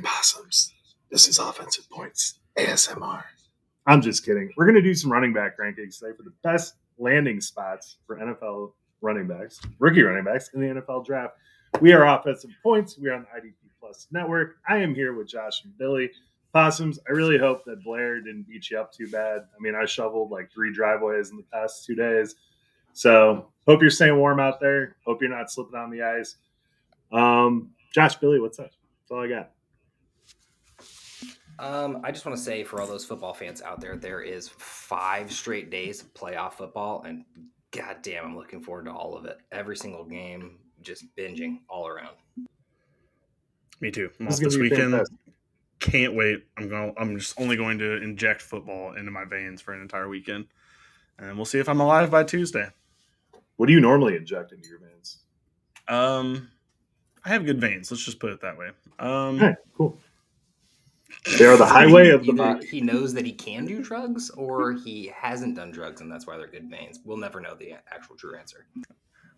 fucking possums. This is offensive points. ASMR. I'm just kidding. We're going to do some running back rankings today for the best landing spots for NFL running backs, rookie running backs in the NFL draft. We are Offensive Points. We are on the IDP Plus Network. I am here with Josh and Billy. Possums, I really hope that Blair didn't beat you up too bad. I mean, I shoveled like 3 driveways in the past 2 days. So hope you're staying warm out there. Hope you're not slipping on the ice. Josh, Billy, what's up? That's all I got. I just want to say for all those football fans out there, there is 5 straight days of playoff football, and goddamn, I'm looking forward to all of it. Every single game, just binging all around. Me too. I'm off this weekend. Fantastic. Can't wait. I'm just only going to inject football into my veins for an entire weekend, and we'll see if I'm alive by Tuesday. What do you normally inject into your veins? I have good veins. Let's just put it that way. Okay, cool. They are the highway of the body. He knows that he can do drugs, or he hasn't done drugs, and that's why they're good veins. We'll never know the actual true answer.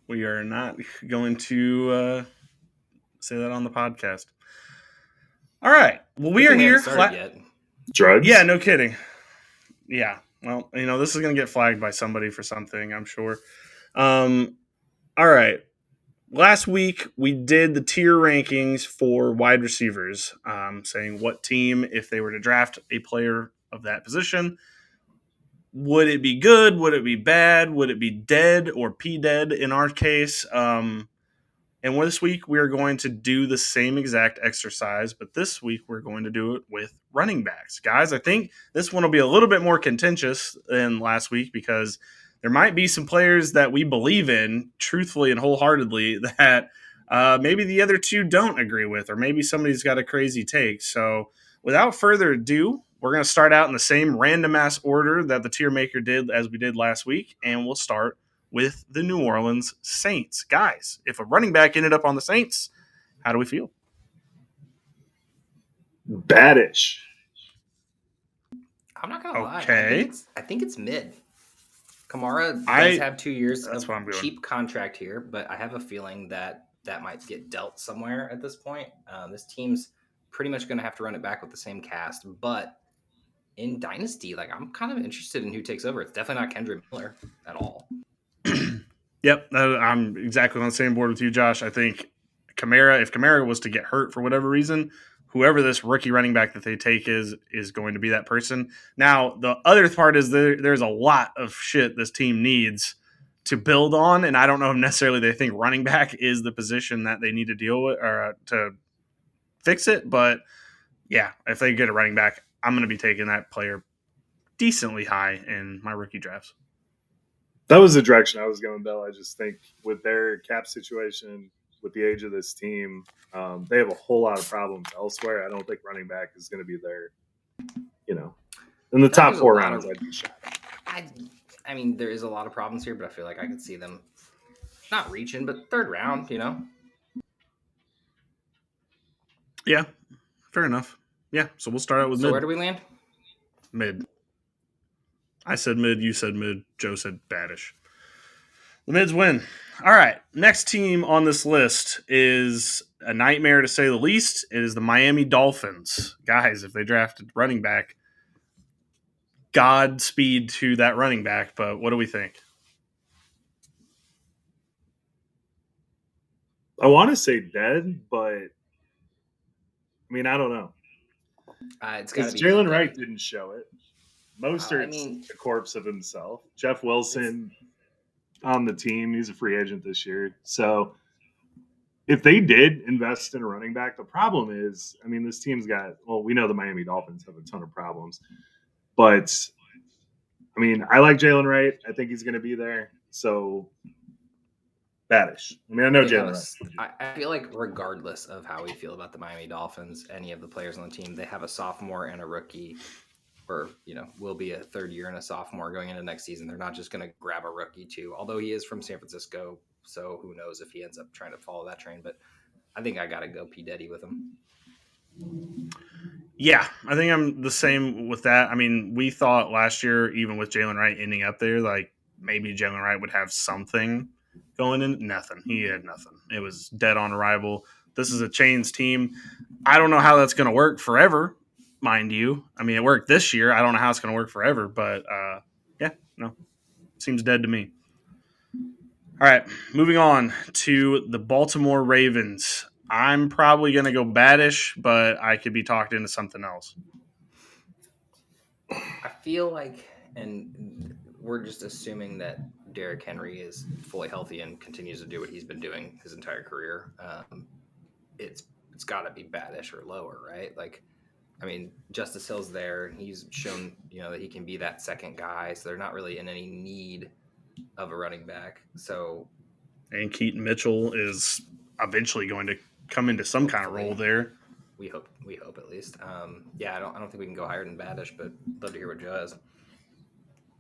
We are not going to say that on the podcast. All right. Well, we are here. Drugs? Yeah, no kidding. Yeah. Well, this is going to get flagged by somebody for something, I'm sure. All right. Last week, we did the tier rankings for wide receivers, saying what team, if they were to draft a player of that position, would it be good? Would it be bad? Would it be dead or P-dead in our case? And this week, we are going to do the same exact exercise, but this week, we're going to do it with running backs. Guys, I think this one will be a little bit more contentious than last week because there might be some players that we believe in truthfully and wholeheartedly that maybe the other two don't agree with, or maybe somebody's got a crazy take. So without further ado, we're going to start out in the same random ass order that the tier maker did as we did last week, and we'll start with the New Orleans Saints. Guys, if a running back ended up on the Saints, how do we feel? Baddish. I'm not going to lie. I think it's mid. Kamara does have 2 years of cheap contract here, but I have a feeling that might get dealt somewhere at this point. This team's pretty much going to have to run it back with the same cast, but in Dynasty, I'm kind of interested in who takes over. It's definitely not Kendrick Miller at all. Yep, I'm exactly on the same board with you, Josh. I think if Kamara was to get hurt for whatever reason, whoever this rookie running back that they take is going to be that person. Now, the other part is there's a lot of shit this team needs to build on, and I don't know if necessarily they think running back is the position that they need to deal with or to fix it. But, yeah, if they get a running back, I'm going to be taking that player decently high in my rookie drafts. That was the direction I was going, Bill. I just think with their cap situation, with the age of this team, they have a whole lot of problems elsewhere. I don't think running back is going to be there, in the top 4 rounds. I'd be shocked. I mean, there is a lot of problems here, but I feel like I could see them not reaching, but 3rd round, Yeah, fair enough. Yeah, so we'll start out with mid. So where do we land? Mid. I said mid, you said mid, Joe said baddish. The mids win. All right, next team on this list is a nightmare to say the least. It is the Miami Dolphins. Guys, if they drafted running back, Godspeed to that running back, but what do we think? I want to say dead, but I mean, I don't know. It's got to be Jalen Wright didn't show it. Mostert's a corpse of himself. Jeff Wilson on the team. He's a free agent this year. So if they did invest in a running back, the problem is, this team's got, we know the Miami Dolphins have a ton of problems. But, I like Jalen Wright. I think he's going to be there. So, baddish. I know Jalen Wright. I feel like regardless of how we feel about the Miami Dolphins, any of the players on the team, they have a sophomore and a rookie. Or, will be a 3rd year and a sophomore going into next season. They're not just going to grab a rookie too, although he is from San Francisco. So who knows if he ends up trying to follow that train. But I think I got to go P. Diddy with him. Yeah, I think I'm the same with that. We thought last year, even with Jalen Wright ending up there, maybe Jalen Wright would have something going in. Nothing. He had nothing. It was dead on arrival. This is a Chains team. I don't know how that's going to work forever, mind you. I mean, it worked this year. I don't know how it's going to work forever, but seems dead to me. All right, moving on to the Baltimore Ravens. I'm probably going to go baddish, but I could be talked into something else. I feel like, and we're just assuming that Derrick Henry is fully healthy and continues to do what he's been doing his entire career. It's got to be baddish or lower, right? Like, I mean, Justice Hill's there. He's shown, that he can be that second guy. So they're not really in any need of a running back. So, and Keaton Mitchell is eventually going to come into some kind of role there. We hope at least. I don't think we can go higher than baddish, but love to hear what Joe has.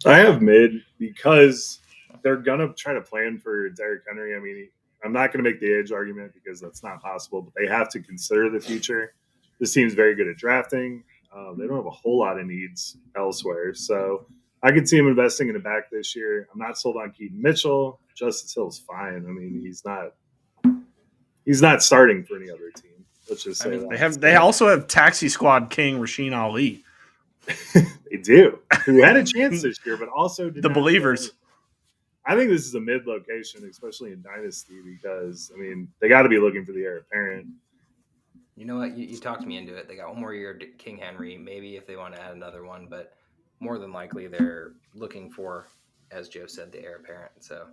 I have mid because they're gonna try to plan for Derrick Henry. I mean, I'm not going to make the age argument because that's not possible, but they have to consider the future. This team's very good at drafting. They don't have a whole lot of needs elsewhere. So I could see him investing in the back this year. I'm not sold on Keaton Mitchell. Justice Hill's fine. I mean, he's not starting for any other team. Let's just say they also have Taxi Squad King Rasheen Ali. They do. Who had a chance this year, but also the Believers. I think this is a mid location, especially in Dynasty, because, I mean, they got to be looking for the heir apparent. You know what? You talked me into it. They got one more year, King Henry, maybe if they want to add another one, but more than likely they're looking for, as Joe said, the heir apparent. So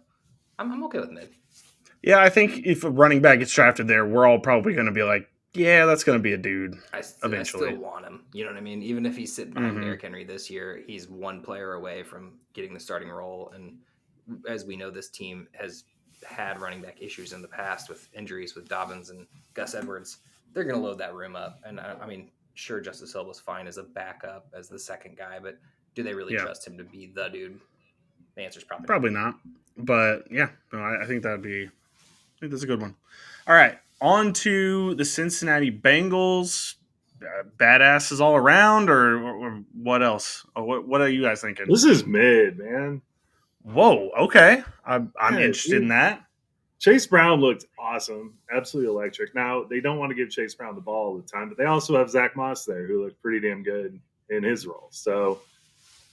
I'm okay with mid. Yeah, I think if a running back gets drafted there, we're all probably going to be like, yeah, that's going to be a dude eventually. I still want him. You know what I mean? Even if he's sitting behind Derrick Henry this year, he's one player away from getting the starting role. And as we know, this team has had running back issues in the past with injuries with Dobbins and Gus Edwards. They're going to load that room up. And I mean, sure, Justice Hill was fine as a backup, as the second guy, but do they really trust him to be the dude? The answer is probably not. But yeah, no, I think that's a good one. All right, on to the Cincinnati Bengals. Badasses all around, or what else? What are you guys thinking? This is mid, man. Whoa, okay. I'm interested in that. Chase Brown looked awesome. Absolutely electric. Now, they don't want to give Chase Brown the ball all the time, but they also have Zach Moss there who looked pretty damn good in his role. So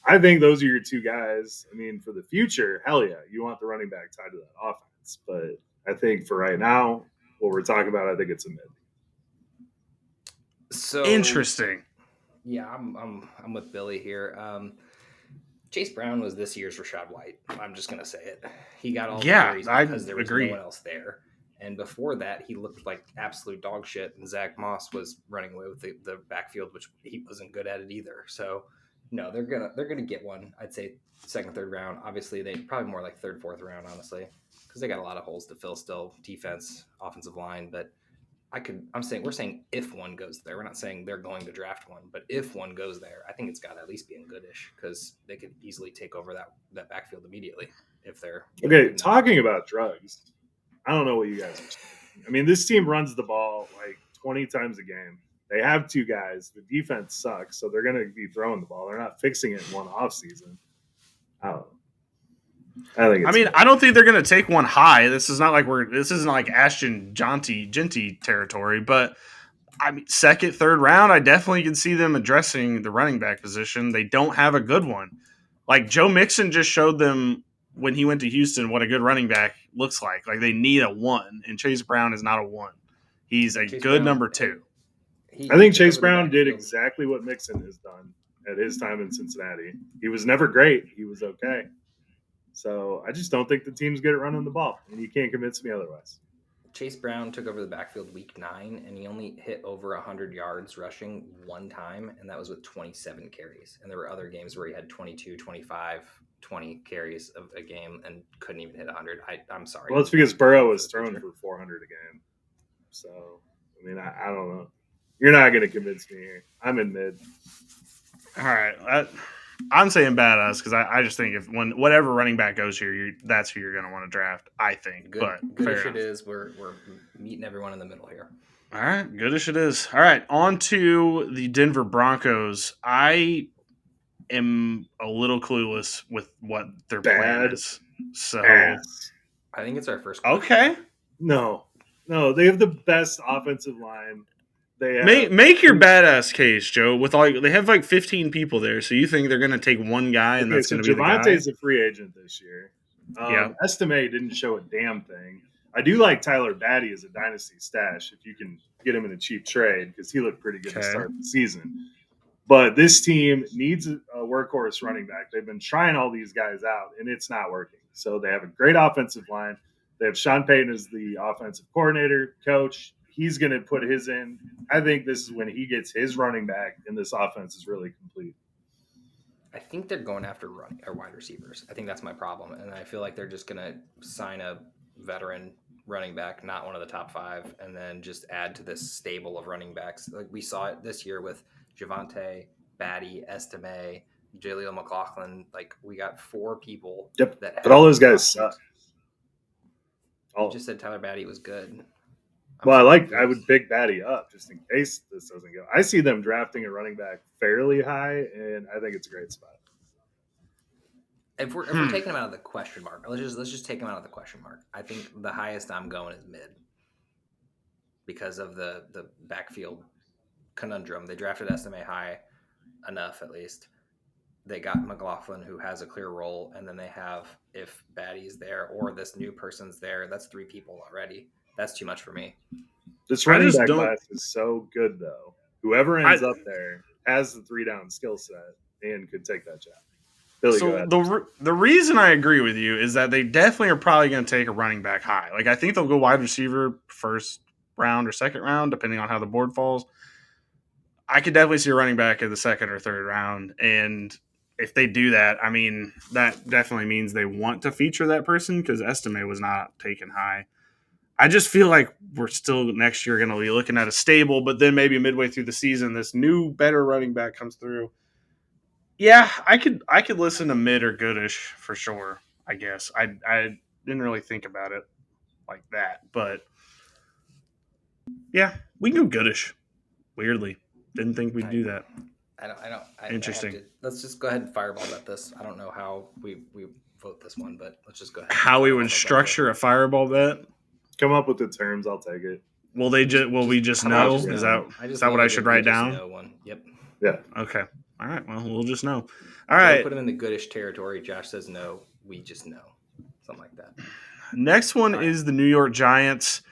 I think those are your two guys. I mean, for the future, hell yeah, you want the running back tied to that offense. But I think for right now, what we're talking about, I think it's a mid. So interesting. Yeah, I'm with Billy here. Chase Brown was this year's Rachaad White. I'm just going to say it. He got all the carries because there was no one else there. And before that, he looked like absolute dog shit. And Zach Moss was running away with the backfield, which he wasn't good at it either. So, no, they're gonna get one. I'd say second, third round. Obviously, they probably more like third, fourth round, honestly, because they got a lot of holes to fill still. Defense, offensive line, but we're saying if one goes there. We're not saying they're going to draft one, but if one goes there, I think it's got to at least be in goodish because they could easily take over that backfield immediately if they're okay. Talking about drugs, I don't know what you guys are saying. I mean, this team runs the ball like 20 times a game. They have two guys. The defense sucks, so they're going to be throwing the ball. They're not fixing it in one off season. I don't know. I don't think they're going to take one high. This isn't like Ashton Genty territory, but I mean, second, third round, I definitely can see them addressing the running back position. They don't have a good one. Like Joe Mixon just showed them when he went to Houston what a good running back looks like. Like they need a one, and Chase Brown is not a one. He's a good number two. I think Chase Brown did exactly what Mixon has done at his time in Cincinnati. He was never great. He was okay. So I just don't think the team's good at running the ball, and you can't convince me otherwise. Chase Brown took over the backfield week 9, and he only hit over 100 yards rushing one time, and that was with 27 carries. And there were other games where he had 22, 25, 20 carries of a game and couldn't even hit 100. I'm sorry. Well, it's because Burrow was thrown for 400 a game. So, I mean, I don't know. You're not going to convince me here. I'm in mid. All right. I'm saying badass because I just think whatever running back goes here, that's who you're going to want to draft. I think, goodish it is. We're meeting everyone in the middle here. All right, goodish it is. All right, on to the Denver Broncos. I am a little clueless with what their plan is. So I think it's our first question. Okay. No, they have the best offensive line Make your badass case, Joe. With they have 15 people there, so you think they're going to take one guy and that's going to be the guy? Javante's a free agent this year. Estime didn't show a damn thing. I do like Tyler Batty as a dynasty stash if you can get him in a cheap trade because he looked pretty good to start the season. But this team needs a workhorse running back. They've been trying all these guys out, and it's not working. So they have a great offensive line. They have Sean Payton as the offensive coordinator, coach. He's going to put his in. I think this is when he gets his running back, and this offense is really complete. I think they're going after wide receivers. I think that's my problem. And I feel like they're just going to sign a veteran running back, not one of the top 5, and then just add to this stable of running backs. Like we saw it this year with Javonte, Batty, Estime, Jaleel McLaughlin. Like we got 4 people. Yep. But all those guys suck. You just said Tyler Batty was good. I would pick Batty up just in case this doesn't go. I see them drafting a running back fairly high, and I think it's a great spot. If we're taking him out of the question mark, let's just take him out of the question mark. I think the highest I'm going is mid because of the backfield conundrum. They drafted Estime high enough, at least. They got McLaughlin, who has a clear role, and then they have, if Batty's there or this new person's there, that's 3 people already. That's too much for me. This running back class is so good, though. Whoever ends up there has the 3-down skill set and could take that job. Billy, so the reason I agree with you is that they definitely are probably going to take a running back high. Like I think they'll go wide receiver first round or second round, depending on how the board falls. I could definitely see a running back in the second or third round, and if they do that, I mean that definitely means they want to feature that person because Estime was not taken high. I just feel like we're still next year going to be looking at a stable, but then maybe midway through the season, this new better running back comes through. Yeah, I could listen to mid or goodish for sure. I guess I didn't really think about it like that, but yeah, we can go goodish. Weirdly, didn't think we'd do that. I don't. Interesting. Let's just go ahead and fireball bet this. I don't know how we vote this one, but let's just go ahead. How we would structure a fireball bet? Come up with the terms. I'll take it. Will we just know? Is that what I should write down? Know one. Yep. Yeah. Okay. All right. Well, we'll just know. All right. Put him in the goodish territory. Josh says no. We just know. Something like that. Next one is the New York Giants.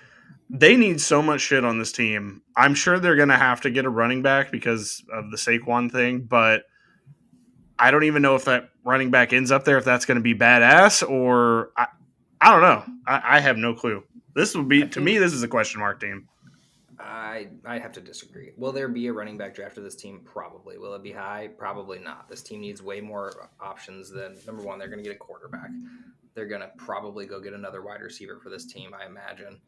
They need so much shit on this team. I'm sure they're going to have to get a running back because of the Saquon thing, but I don't even know if that running back ends up there, if that's going to be badass or I don't know. I have no clue. This is a question mark team. I have to disagree. Will there be a running back draft to this team? Probably. Will it be high? Probably not. This team needs way more options than, number one, they're going to get a quarterback. They're going to probably go get another wide receiver for this team, I imagine,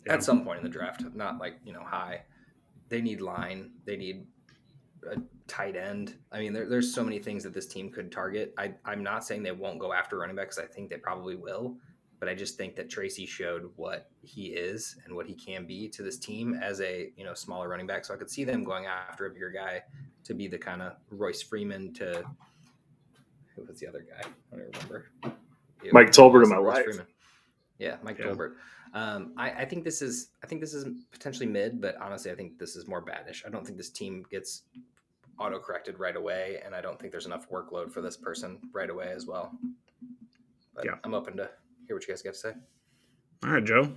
at some point in the draft. Not high. They need line. They need a tight end. I mean, there's so many things that this team could target. I'm not saying they won't go after running backs. I think they probably will. But I just think that Tracy showed what he is and what he can be to this team as a smaller running back. So I could see them going after a bigger guy to be the kind of Royce Freeman to who was the other guy? I don't remember. Mike Tolbert in my life. Freeman. Yeah, Mike Tolbert. I think this is potentially mid, but honestly, I think this is more badish. I don't think this team gets auto-corrected right away, and I don't think there's enough workload for this person right away as well. But I'm open to hear what you guys got to say. All right, Joe.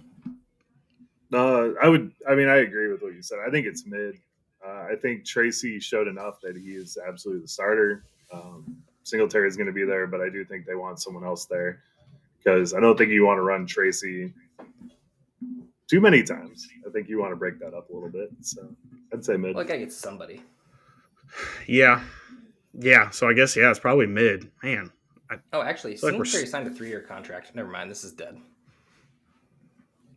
I agree with what you said. I think it's mid. I think Tracy showed enough that he is absolutely the starter. Singletary is going to be there, but I do think they want someone else there because I don't think you want to run Tracy too many times. I think you want to break that up a little bit. So I'd say mid. Well, I got to get somebody. Yeah. So I guess, it's probably mid. Man. Actually, Singletary signed a 3-year contract. Never mind, this is dead.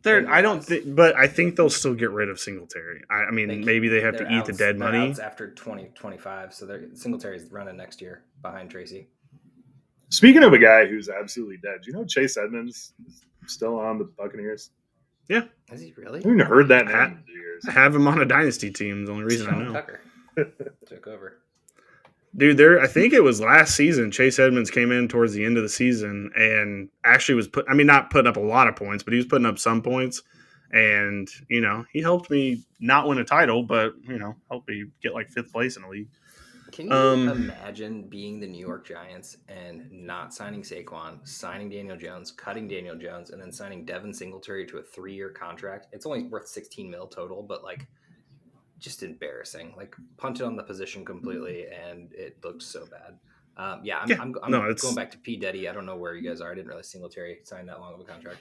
But I think they'll still get rid of Singletary. I mean, maybe they have to eat the dead money. Outs after 2025, so Singletary's running next year behind Tracy. Speaking of a guy who's absolutely dead, do you know Chase Edmonds is still on the Buccaneers? Yeah. Is he really? I haven't heard that name in 2 years. I have him on a dynasty team. The only reason I know. Tucker took over. Dude, I think it was last season, Chase Edmonds came in towards the end of the season and actually was not putting up a lot of points, but he was putting up some points. And, he helped me not win a title, but, helped me get like 5th place in the league. Can you imagine being the New York Giants and not signing Saquon, signing Daniel Jones, cutting Daniel Jones, and then signing Devin Singletary to a 3-year contract? It's only worth $16 million total, but like just embarrassing. Like punted on the position completely, and it looked so bad. I'm going back to P. Diddy. I don't know where you guys are. I didn't realize Singletary signed that long of a contract.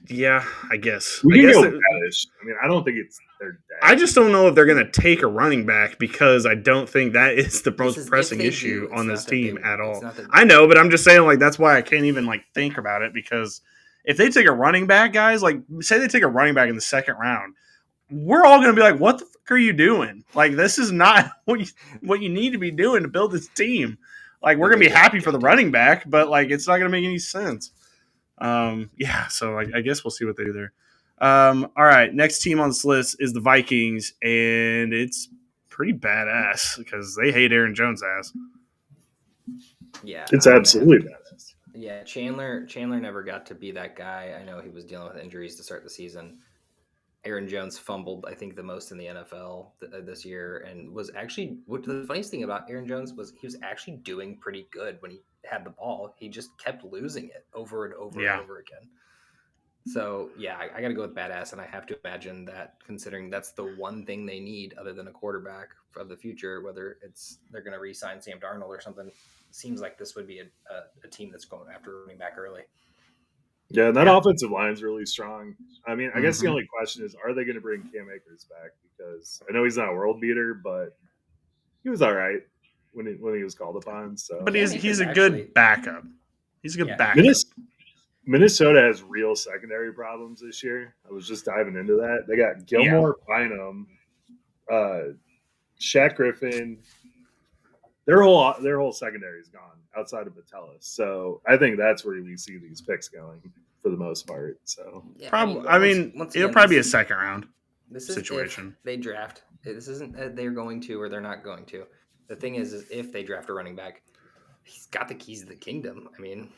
Yeah, I guess. I mean, I don't think it's their dad. I just don't know if they're going to take a running back because I don't think that is the most pressing issue on this team at all. I know, but I'm just saying, like, that's why I can't even like think about it, because if they take a running back, guys, like say they take a running back in the 2nd round, we're all going to be like, what the fuck are you doing? Like, this is not what you need to be doing to build this team. Like, we're going to be happy for the running back, but like, it's not going to make any sense. So I guess we'll see what they do there. All right, next team on this list is the Vikings, and it's pretty badass because they hate Aaron Jones' ass. Yeah, it's absolutely badass. Yeah, Chandler never got to be that guy. I know he was dealing with injuries to start the season. Aaron Jones fumbled, I think, the most in the NFL this year, and was actually, the funniest thing about Aaron Jones was he was actually doing pretty good when he had the ball. He just kept losing it over and over and over again. So, yeah, I got to go with badass, and I have to imagine that, considering that's the one thing they need other than a quarterback for the future, whether it's they're going to re-sign Sam Darnold or something, seems like this would be a team that's going after running back early. Yeah, and that offensive line is really strong. I mean, I guess the only question is, are they going to bring Cam Akers back? Because I know he's not a world beater, but he was all right when he was called upon. So, but he's a good backup. He's a good backup. Minnesota has real secondary problems this year. I was just diving into that. They got Gilmore, Bynum, Shaq Griffin. Their whole secondary is gone outside of Metellus. So I think that's where we see these picks going for the most part. So probably, it'll probably be a 2nd round situation. They draft. This isn't they're going to or they're not going to. The thing is if they draft a running back, he's got the keys to the kingdom. I mean,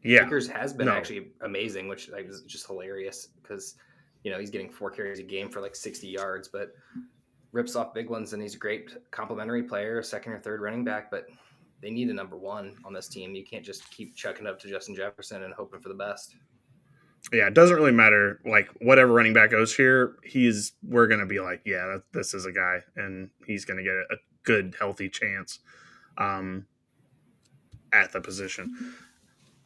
Akers has been actually amazing, which is just hilarious because he's getting 4 carries a game for like 60 yards, but rips off big ones, and he's a great complimentary player, 2nd or 3rd running back, but they need a number 1 on this team. You can't just keep chucking up to Justin Jefferson and hoping for the best. Yeah, it doesn't really matter. Like, whatever running back goes here, we're going to be like, yeah, this is a guy, and he's going to get a good, healthy chance at the position.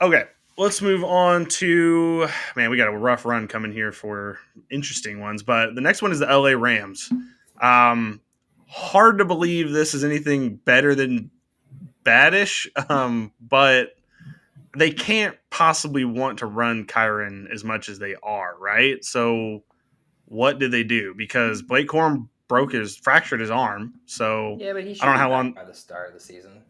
Okay, let's move on to, we got a rough run coming here for interesting ones, but the next one is the LA Rams. Hard to believe this is anything better than baddish, but they can't possibly want to run Kyren as much as they are, right? So what did they do? Because Blake Corum fractured his arm, so yeah, but he should I don't know how long by the start of the season.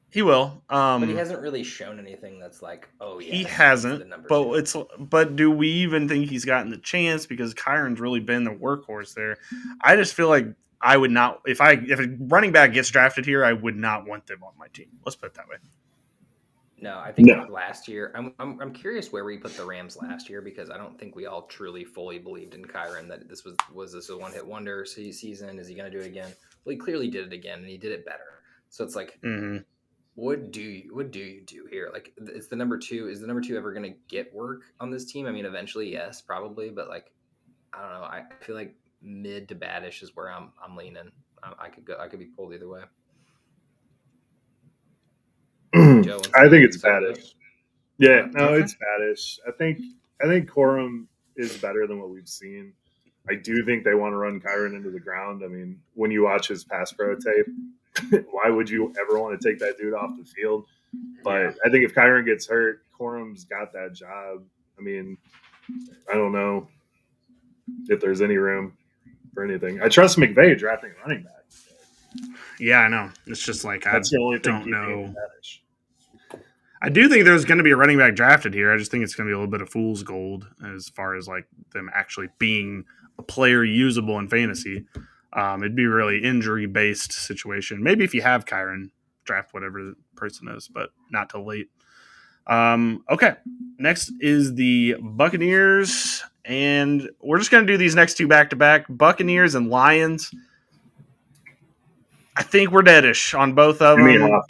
He will, but he hasn't really shown anything that's like, oh yeah, he hasn't. But do we even think he's gotten the chance? Because Kyron's really been the workhorse there. I just feel like I would not, if a running back gets drafted here, I would not want them on my team. Let's put it that way. No, I think last year, I'm curious where we put the Rams last year, because I don't think we all truly fully believed in Kyren that this was this a one-hit wonder season? Is he going to do it again? Well, he clearly did it again, and he did it better. So it's like, what do you do here? Like, it's the number 2. Is the number 2 ever going to get work on this team? I mean, eventually, yes, probably, but like, I don't know. I feel like mid to baddish is where I'm leaning. I could be pulled either way. I think it's baddish. Yeah, no, it's baddish. I think Corum is better than what we've seen. I do think they want to run Kyren into the ground. I mean, when you watch his pass pro tape, why would you ever want to take that dude off the field? But I think if Kyren gets hurt, Corum's got that job. I mean, I don't know if there's any room for anything. I trust McVay drafting a running back. Yeah, I know. It's just like, that's the only thing don't know. I do think there's going to be a running back drafted here. I just think it's going to be a little bit of fool's gold as far as like them actually being a player usable in fantasy. It'd be a really injury-based situation. Maybe if you have Kyren, draft whatever the person is, but not till late. Okay. Next is the Buccaneers, and we're just going to do these next two back-to-back. Buccaneers and Lions. I think we're deadish on both of them.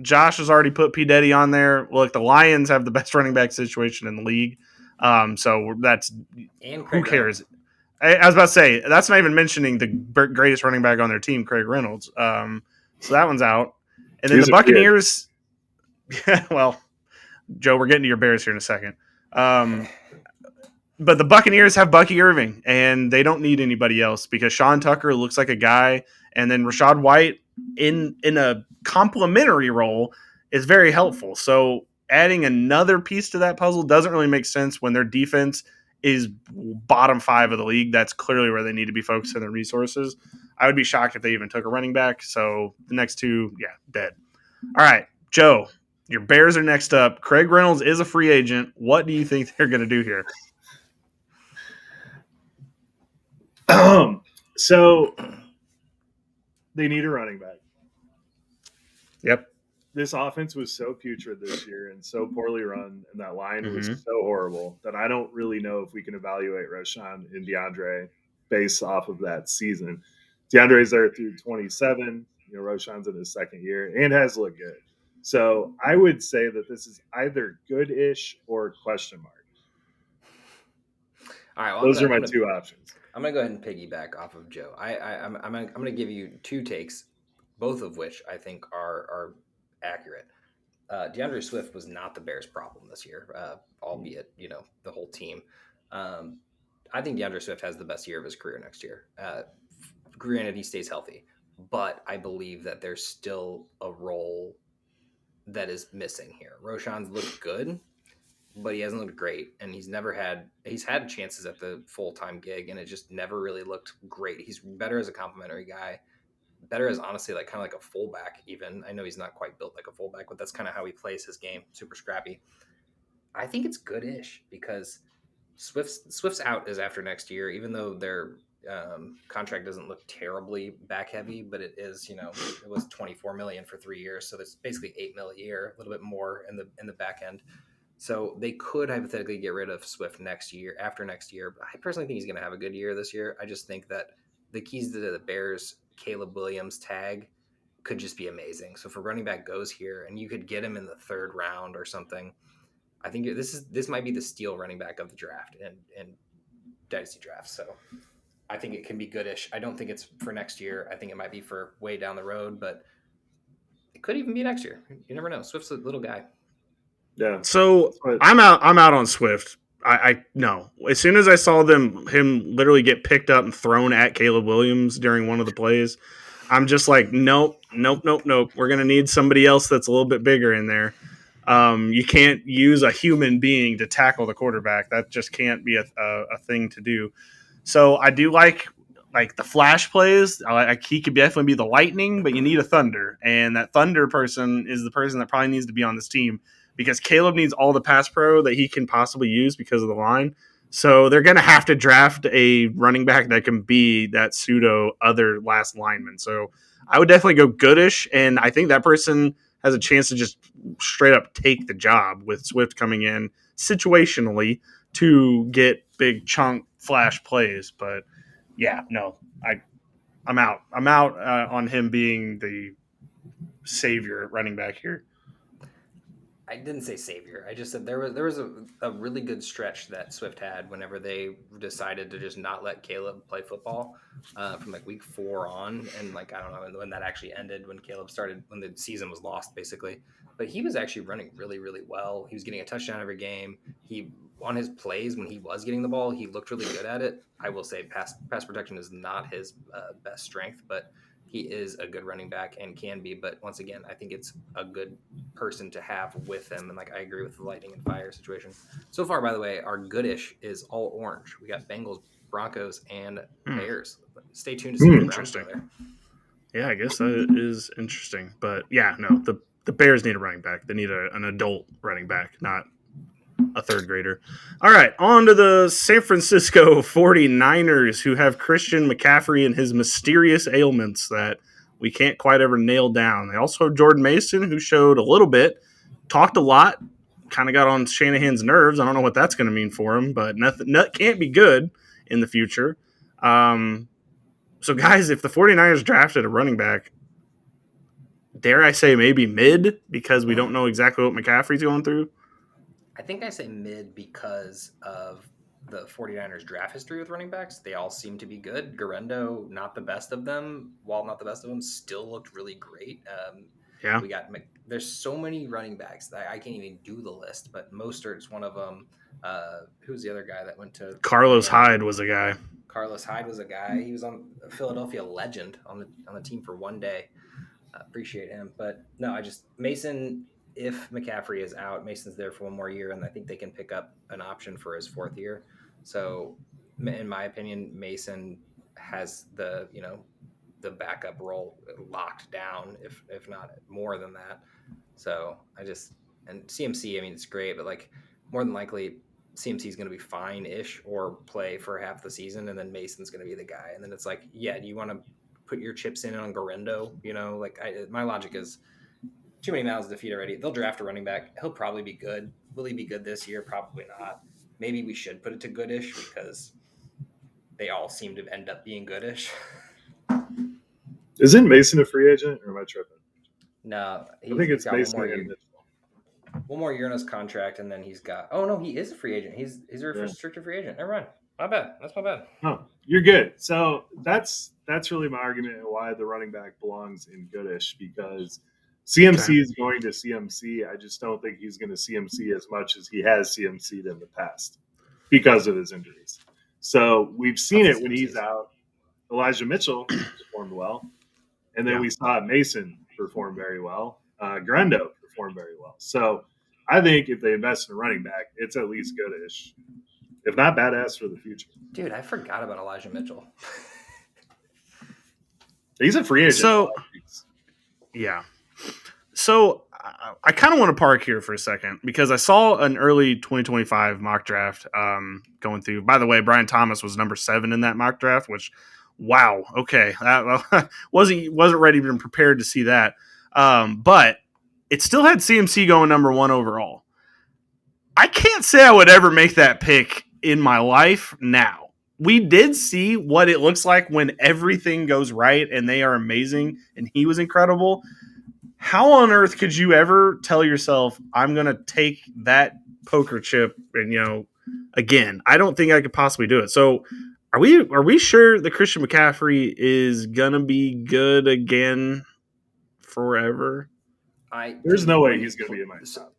Josh has already put P. Diddy on there. Look, the Lions have the best running back situation in the league. So that's and who cares? I was about to say, that's not even mentioning the greatest running back on their team, Craig Reynolds. So that one's out. And then the Buccaneers, well, Joe, we're getting to your Bears here in a second. But the Buccaneers have Bucky Irving, and they don't need anybody else because Sean Tucker looks like a guy, and then Rachaad White in a complementary role is very helpful. So adding another piece to that puzzle doesn't really make sense when their defense is bottom 5 of the league. That's clearly where they need to be focusing their resources. I would be shocked if they even took a running back. So the next two, dead. All right, Joe, your Bears are next up. Craig Reynolds is a free agent. What do you think they're going to do here? So they need a running back. Yep. This offense was so putrid this year and so poorly run, and that line was so horrible that I don't really know if we can evaluate Rashawn and DeAndre based off of that season. DeAndre's there through 27. Rashawn's in his second year and has looked good. So I would say that this is either good-ish or question mark. All right, well, those are my two options. I'm gonna go ahead and piggyback off of Joe. I'm gonna give you two takes, both of which I think are accurate. DeAndre Swift was not the Bears' problem this year, albeit the whole team. I think DeAndre Swift has the best year of his career next year. Granted, he stays healthy, but I believe that there's still a role that is missing here. Roshan's looked good, but he hasn't looked great, and he's had chances at the full-time gig, and it just never really looked great. He's better as a complimentary guy, better as honestly kind of like a fullback even. I know he's not quite built like a fullback, but that's kind of how he plays his game, super scrappy. I think it's good-ish because Swift's out is after next year, even though their contract doesn't look terribly back-heavy, but it is, it was $24 million for 3 years, so that's basically $8 million a year, a little bit more in the back end. So they could hypothetically get rid of Swift after next year. But I personally think he's going to have a good year this year. I just think that the keys to the Bears, Caleb Williams tag could just be amazing. So if a running back goes here and you could get him in the 3rd round or something, I think this might be the steal running back of the draft and dynasty drafts. So I think it can be goodish. I don't think it's for next year. I think it might be for way down the road, but it could even be next year. You never know. Swift's a little guy. Yeah. So I'm out on Swift. I no. As soon as I saw him literally get picked up and thrown at Caleb Williams during one of the plays, I'm just like, nope. We're gonna need somebody else that's a little bit bigger in there. You can't use a human being to tackle the quarterback. That just can't be a thing to do. So I do like the flash plays. He could definitely be the lightning, but you need a thunder, and that thunder person is the person that probably needs to be on this team. Because Caleb needs all the pass pro that he can possibly use because of the line. So they're going to have to draft a running back that can be that pseudo other last lineman. So I would definitely go goodish, and I think that person has a chance to just straight up take the job with Swift coming in situationally to get big chunk flash plays. But yeah, no, I'm out. I'm out on him being the savior running back here. I didn't say savior. I just said there was a really good stretch that Swift had whenever they decided to just not let Caleb play football from week 4 on. And I don't know when that actually ended, when Caleb started, when the season was lost basically. But he was actually running really, really well. He was getting a touchdown every game. On his plays, when he was getting the ball, he looked really good at it. I will say pass protection is not his best strength, but he is a good running back and can be. But once again, I think it's a good person to have with him. And I agree with the lightning and fire situation. So far, by the way, our goodish is all orange. We got Bengals, Broncos, and Bears. Stay tuned to see the Browns are there. Yeah, I guess that is interesting. But yeah, no, the Bears need a running back. They need an adult running back, not a 3rd grader. All right, on to the San Francisco 49ers, who have Christian McCaffrey and his mysterious ailments that we can't quite ever nail down. They also have Jordan Mason, who showed a little bit talked a lot, kind of got on Shanahan's nerves. I don't know what that's going to mean for him, but nothing can't be good in the future. So, guys, if the 49ers drafted a running back, dare I say maybe mid, because we don't know exactly what McCaffrey's going through? I think I say mid because of the 49ers draft history with running backs. They all seem to be good. Garendo, not the best of them, while not the best of them, still looked really great. Yeah. There's so many running backs that I can't even do the list, but Mostert's one of them. Who's the other guy that went to Carlos Hyde was a guy. Carlos Hyde was a guy. He was on a Philadelphia legend on the team for one day. Appreciate him. But no, Mason, if McCaffrey is out, Mason's there for one more year, and I think they can pick up an option for his fourth year. So in my opinion, Mason has the backup role locked down, if not more than that. So and CMC, I mean, it's great, but like more than likely CMC is going to be fine-ish or play for half the season, and then Mason's going to be the guy. And then it's like, yeah, do you want to put your chips in on Garendo? My logic is too many mouths to feed already. They'll draft a running back. He'll probably be good. Will he be good this year? Probably not. Maybe we should put it to goodish because they all seem to end up being goodish. Isn't Mason a free agent, or am I tripping? No, I think it's Mason. One more year on his contract, and then he's got. Oh no, he is a free agent. He's a restricted free agent. Never mind. My bad. That's my bad. Oh, you're good. So that's really my argument and why the running back belongs in goodish, because CMC is going to CMC. I just don't think he's going to CMC as much as he has CMC'd in the past because of his injuries. So we've seen it when he's out. Elijah Mitchell performed well, and then we saw Mason perform very well. Garendo performed very well. So I think if they invest in a running back, it's at least goodish, if not badass for the future. Dude, I forgot about Elijah Mitchell. He's a free agent. So, yeah. So I kind of want to park here for a second because I saw an early 2025 mock draft going through. By the way, Brian Thomas was number 7 in that mock draft, which, wow, okay, wasn't ready even prepared to see that. But it still had CMC going number 1 overall. I can't say I would ever make that pick in my life now. We did see what it looks like when everything goes right and they are amazing and he was incredible. How on earth could you ever tell yourself, I'm going to take that poker chip and, again, I don't think I could possibly do it. So are we sure that Christian McCaffrey is going to be good again forever? There's no way he's going to be in my top.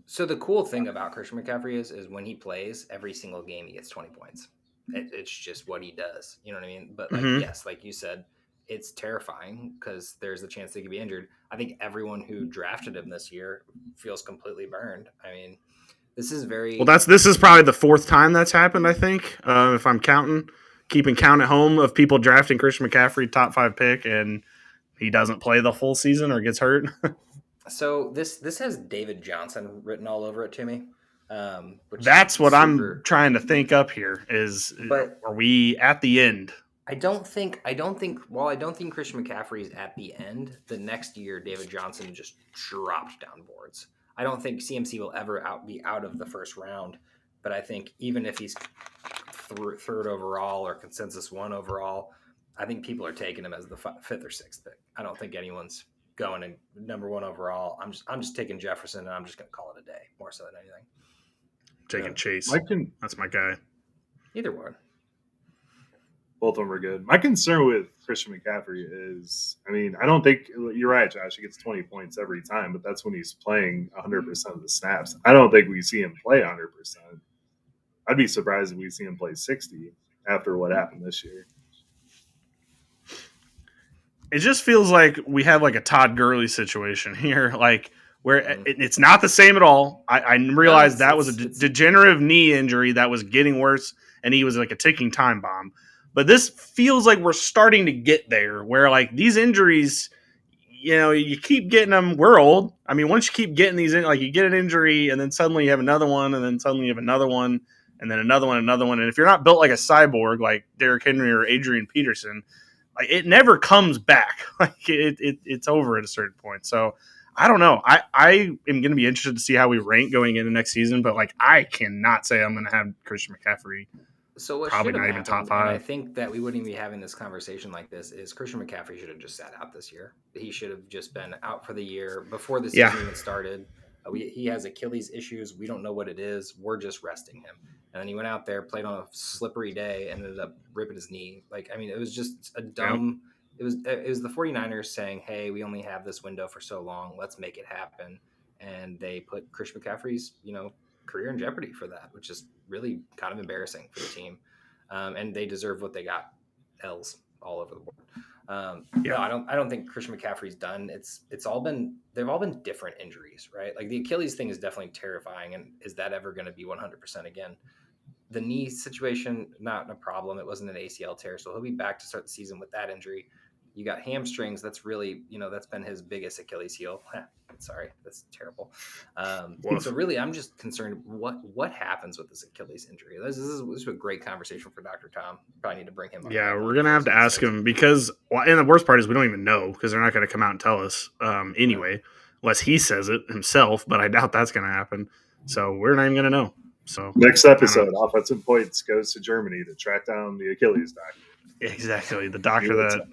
So the cool thing about Christian McCaffrey is when he plays, every single game he gets 20 points. It's just what he does. You know what I mean? But yes, like you said, it's terrifying because there's a chance they could be injured. I think everyone who drafted him this year feels completely burned. I mean, this is very well. This is probably the 4th time that's happened. I think if I'm keeping count at home of people drafting Christian McCaffrey top 5 pick and he doesn't play the full season or gets hurt. So this has David Johnson written all over it to me. That's what I'm trying to think up here are we at the end? I don't think Christian McCaffrey is at the end. The next year, David Johnson just dropped down boards. I don't think CMC will ever be out of the first round, but I think even if he's 3rd overall or consensus 1 overall, I think people are taking him as the 5th or 6th pick. I don't think anyone's going in number 1 overall. I'm just taking Jefferson, and I'm just going to call it a day more so than anything. Taking Chase. That's my guy. Either one. Both of them are good. My concern with Christian McCaffrey is, I don't think you're right, Josh. He gets 20 points every time, but that's when he's playing 100% of the snaps. I don't think we see him play 100%. I'd be surprised if we see him play 60 after what happened this year. It just feels like we have like a Todd Gurley situation here, like where it's not the same at all. I realized that was a degenerative knee injury that was getting worse, and he was like a ticking time bomb. But this feels like we're starting to get there where like these injuries, you keep getting them. We're old. Once you keep getting these in, like you get an injury and then suddenly you have another one and then suddenly you have another one and then another one. And if you're not built like a cyborg, like Derrick Henry or Adrian Peterson, like it never comes back. Like it's over at a certain point. So I don't know. I am going to be interested to see how we rank going into next season, but like I cannot say I'm going to have Christian McCaffrey. So what Probably should have not even top happened, and I 5. think that we wouldn't be having this conversation like this, is Christian McCaffrey should have just sat out this year. He should have just been out for the year before the season even started. He has Achilles issues. We don't know what it is. We're just resting him. And then he went out there, played on a slippery day, and ended up ripping his knee. Like, I mean, it was just a dumb. Yep. It was the 49ers saying, "Hey, we only have this window for so long. Let's make it happen." And they put Christian McCaffrey's, career in jeopardy for that, which is really kind of embarrassing for the team. And they deserve what they got. L's all over the board. No, I don't think Christian McCaffrey's done. They've all been different injuries, right? Like the Achilles thing is definitely terrifying, and is that ever going to be 100% again? The knee situation, not a problem. It wasn't an ACL tear, so he'll be back to start the season with that injury. You got hamstrings. That's really, that's been his biggest Achilles heel. Sorry, that's terrible. So really, I'm just concerned what happens with this Achilles injury. This is a great conversation for Dr. Tom. Probably need to bring him on. Yeah, we're going to have to ask him because, and the worst part is we don't even know because they're not going to come out and tell us anyway, unless he says it himself, but I doubt that's going to happen. So we're not even going to know. So next episode, Offensive Points goes to Germany to track down the Achilles doctor. Exactly, the doctor that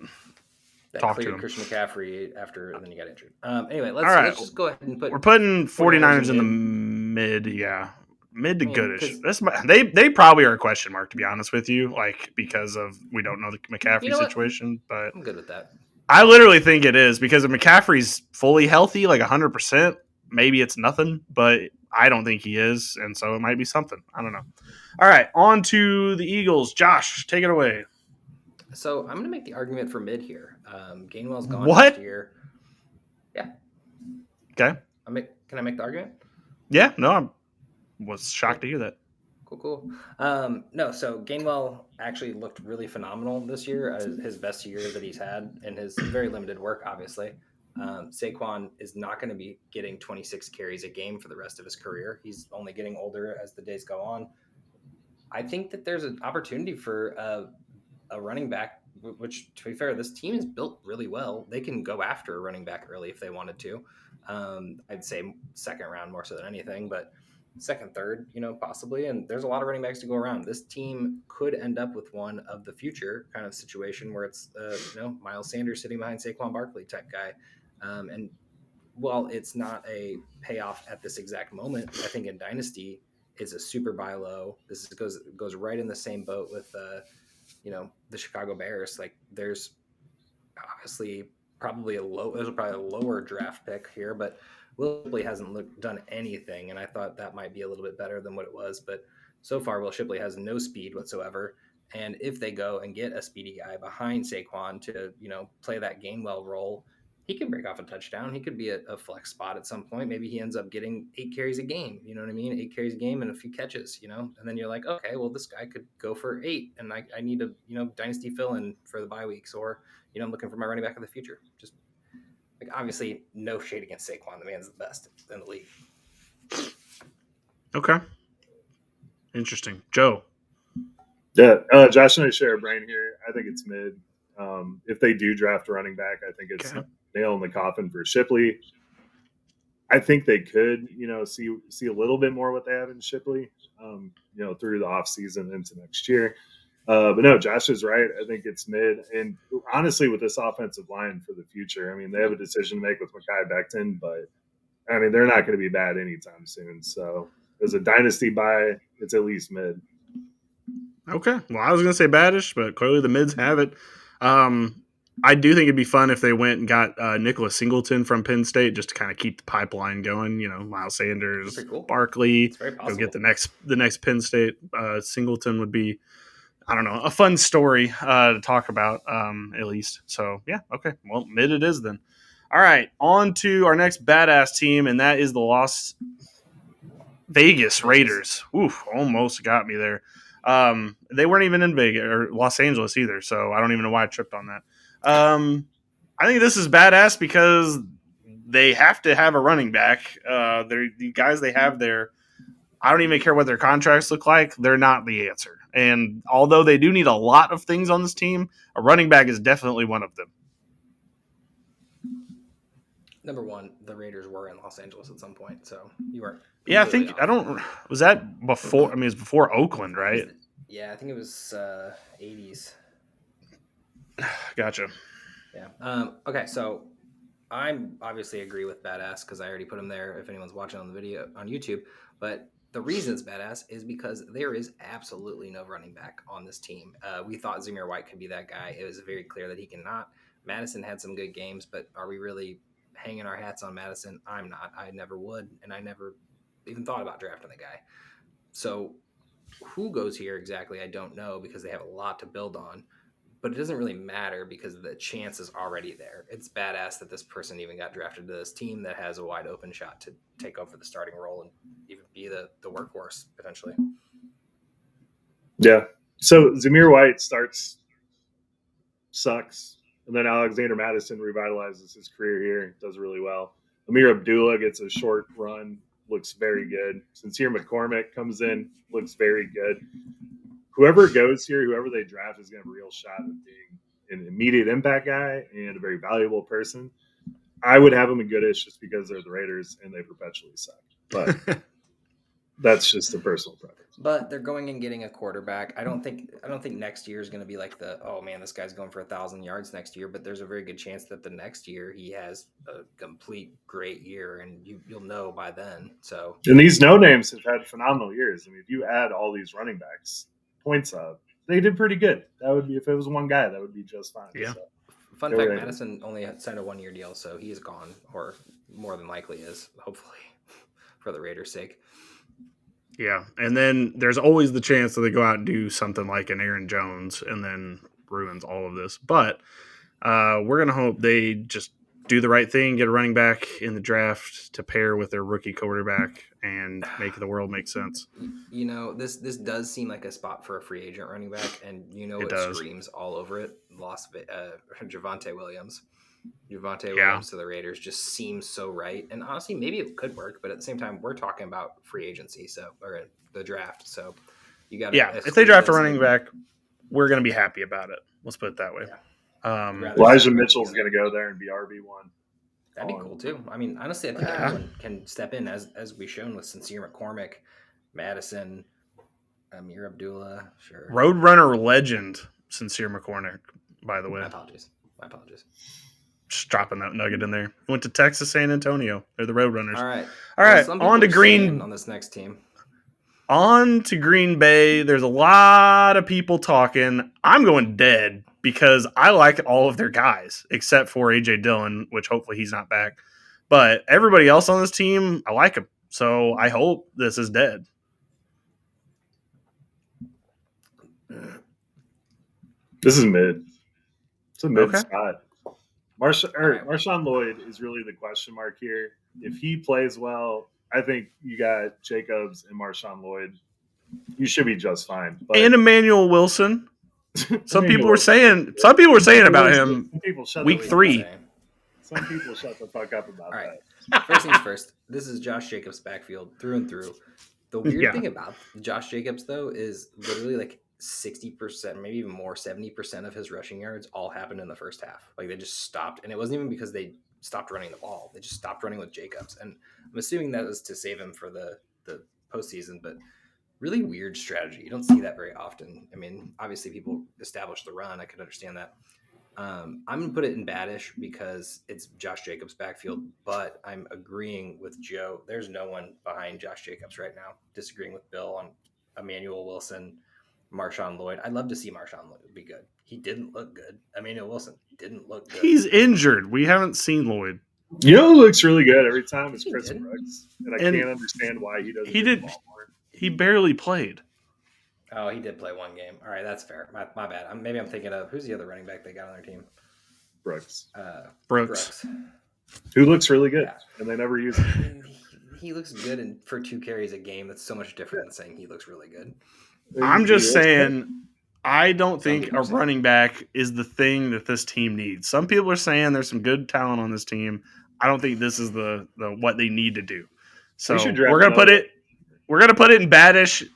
talked to him. Christian McCaffrey after, and then you got injured. Anyway, let's just go ahead and we're putting 49ers in the mid, mid to goodish. They probably are a question mark, to be honest with you, like because of we don't know the McCaffrey situation. But I'm good with that. I literally think it is because if McCaffrey's fully healthy, like 100%, maybe it's nothing, but I don't think he is, and so it might be something. I don't know. All right, on to the Eagles. Josh, take it away. So I'm going to make the argument for mid here. Gainwell's gone next year. Yeah. Okay. Can I make the argument? Yeah. No, I was shocked to hear that. Cool. No, so Gainwell actually looked really phenomenal this year, his best year that he's had in his very limited work, obviously. Saquon is not going to be getting 26 carries a game for the rest of his career. He's only getting older as the days go on. I think that there's an opportunity for a running back, which, to be fair, this team is built really well. They can go after a running back early if they wanted to. I'd say second round more so than anything, but second, third, possibly. And there's a lot of running backs to go around. This team could end up with one of the future kind of situation where it's, Miles Sanders sitting behind Saquon Barkley type guy. And while it's not a payoff at this exact moment, I think in Dynasty is a super buy low. This goes right in the same boat with, the Chicago Bears. Like there's obviously probably a lower draft pick here, but Will Shipley hasn't done anything. And I thought that might be a little bit better than what it was, but so far Will Shipley has no speed whatsoever. And if they go and get a speedy guy behind Saquon to, play that Gainwell role, he can break off a touchdown. He could be a flex spot at some point. Maybe he ends up getting 8 carries a game. You know what I mean? 8 carries a game and a few catches, and then you're like, okay, well, this guy could go for 8 and I need to, dynasty fill in for the bye weeks, or, I'm looking for my running back of the future. Just like, obviously no shade against Saquon. The man's the best in the league. Okay. Interesting. Joe. Yeah. Josh and I share a brain here. I think it's mid. If they do draft a running back, I think it's nail in the coffin for Shipley. I think they could, see a little bit more what they have in Shipley, through the offseason into next year. But no, Josh is right. I think it's mid. And honestly, with this offensive line for the future, I mean, they have a decision to make with Mekhi Becton, but I mean, they're not going to be bad anytime soon. So as a dynasty buy, it's at least mid. Okay. Well, I was going to say baddish, but clearly the mids have it. I do think it'd be fun if they went and got Nicholas Singleton from Penn State just to kind of keep the pipeline going. Miles Sanders, cool. Barkley, go get the next Penn State. Singleton would be, I don't know, a fun story to talk about at least. So yeah, okay. Well, mid it is then. All right, on to our next badass team, and that is the Las Vegas Raiders. Oof, almost got me there. They weren't even in Vegas or Los Angeles either, so I don't even know why I tripped on that. I think this is badass because they have to have a running back. The guys they have there, I don't even care what their contracts look like. They're not the answer. And although they do need a lot of things on this team, a running back is definitely one of them. Number one, the Raiders were in Los Angeles at some point, so you weren't. Yeah, I think was that before? I mean, it was before Oakland, right? Yeah, I think it was 80s. Gotcha. Yeah. Okay, so I'm obviously agree with badass because I already put him there. If anyone's watching on the video on YouTube, but the reason it's badass is because there is absolutely no running back on this team. We thought Zamir White could be that guy. It was very clear that he cannot. Madison had some good games, but are we really hanging our hats on Madison? I'm not. I never would, and I never even thought about drafting the guy. So who goes here exactly? I don't know because they have a lot to build on. But it doesn't really matter because the chance is already there. It's badass that this person even got drafted to this team that has a wide open shot to take over the starting role and even be the workhorse potentially. Yeah. So Zamir White sucks, and then Alexander Madison revitalizes his career here, does really well. Amir Abdullah gets a short run, looks very good. Sincere McCormick comes in, looks very good. Whoever goes here, whoever they draft, is going to have a real shot at being an immediate impact guy and a very valuable person. I would have them in Goodish just because they're the Raiders and they perpetually suck. But that's just a personal preference. But they're going and getting a quarterback. I don't think next year is going to be like this guy's going for 1,000 yards next year. But there's a very good chance that the next year he has a complete great year, and you'll know by then. So and these no names have had phenomenal years. I mean, if you add all these running backs points up, they did pretty good. That would be, if it was one guy, that would be just fine. Yeah. So, fun fact: Madison only signed a 1-year deal, so he is gone, or more than likely is, hopefully, for the Raiders' sake. Yeah, and then there's always the chance that they go out and do something like an Aaron Jones and then ruins all of this. But we're going to hope they just do the right thing, get a running back in the draft to pair with their rookie quarterback and make the world make sense. You know, this does seem like a spot for a free agent running back, and it screams all over it. Javonte Williams. Williams to the Raiders just seems so right. And honestly, maybe it could work, but at the same time, we're talking about free agency, or the draft. So you got if they draft a running back, we're going to be happy about it. Let's put it that way. Yeah. Elijah Mitchell's going to go there and be RB1. That'd be cool too. I mean, honestly, I think everyone can step in as we've shown with Sincere McCormick, Madison, Amir Abdullah, sure. Roadrunner legend, Sincere McCormick, by the way. My apologies. Just dropping that nugget in there. Went to Texas San Antonio. They're the Roadrunners. All right. On to Green. On this next team. On to Green Bay. There's a lot of people talking. I'm going dead because I like all of their guys except for A.J. Dillon, which hopefully he's not back. But everybody else on this team, I like them. So I hope this is dead. This is mid. It's a mid spot. Marshawn Lloyd is really the question mark here. If he plays well, I think you got Jacobs and Marshawn Lloyd. You should be just fine. But and Emmanuel Wilson. Some people were saying about him week 3. Some people shut the fuck up about that. First things first, this is Josh Jacobs' backfield through and through. The weird thing about Josh Jacobs, though, is literally like 60%, maybe even more, 70% of his rushing yards all happened in the first half. Like they just stopped. And it wasn't even because they stopped running the ball. They just stopped running with Jacobs. And I'm assuming that was to save him for the postseason, but really weird strategy. You don't see that very often. I mean, obviously people establish the run. I could understand that. I'm going to put it in baddish because it's Josh Jacobs' backfield, but I'm agreeing with Joe. There's no one behind Josh Jacobs right now. Disagreeing with Bill on Emmanuel Wilson, Marshawn Lloyd. I'd love to see Marshawn Lloyd be good. He didn't look good. Emmanuel Wilson didn't look good. He's injured. We haven't seen Lloyd. You know who looks really good every time is Chris Brooks, and I can't understand why he doesn't. He barely played. Oh, he did play one game. All right, that's fair. My bad. Maybe I'm thinking of who's the other running back they got on their team? Brooks. Brooks. Who looks really good, and they never use him. He looks good for 2 carries a game. That's so much different than saying he looks really good. I'm just saying, I don't think a running back is the thing that this team needs. Some people are saying there's some good talent on this team. I don't think this is the what they need to do. So we're gonna put it in baddish.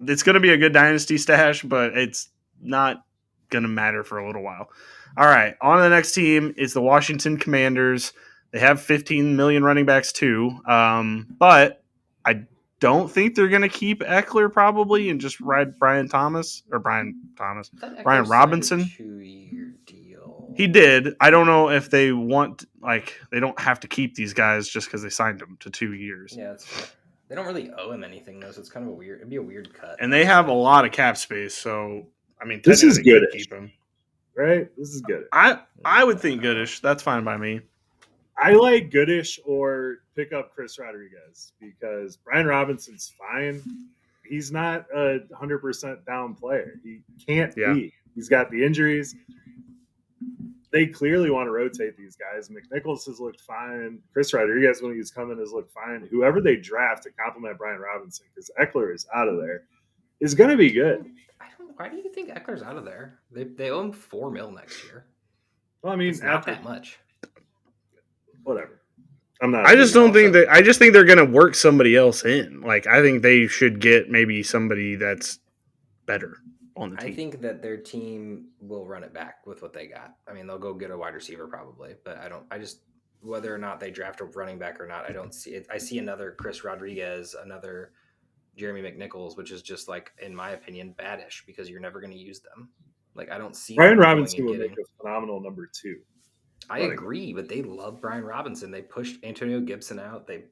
It's gonna be a good dynasty stash, but it's not gonna matter for a little while. All right, on to the next team is the Washington Commanders. They have 15 million running backs too, but I don't think they're going to keep Eckler probably and just ride Brian Robinson. 2-year deal. He did. I don't know if they want they don't have to keep these guys just because they signed them to 2 years. Yeah, that's fair. They don't really owe him anything though, so it's kind of it'd be a weird cut. And they have a lot of cap space, so I mean, this is good. Keep him, right? This is good. I would think Goodish. That's fine by me. I like Goodish or pick up Chris Rodriguez because Brian Robinson's fine. He's not a 100% down player. He can't be. He's got the injuries. They clearly want to rotate these guys. McNichols has looked fine. Chris Rodriguez, when he's coming, has looked fine. Whoever they draft to complement Brian Robinson, because Eckler is out of there, is going to be good. Why do you think Eckler's out of there? They owe him $4 million next year. Well, I mean, it's not that much. Whatever. I'm not. I just don't think that. I just think they're going to work somebody else in. I think they should get maybe somebody that's better on the team. I think that their team will run it back with what they got. I mean, they'll go get a wide receiver probably, but whether or not they draft a running back or not, I don't see it. I see another Chris Rodriguez, another Jeremy McNichols, which is just in my opinion, badish because you're never going to use them. I don't see Brian Robinson would make a phenomenal number 2. I agree, but they love Brian Robinson. They pushed Antonio Gibson out. They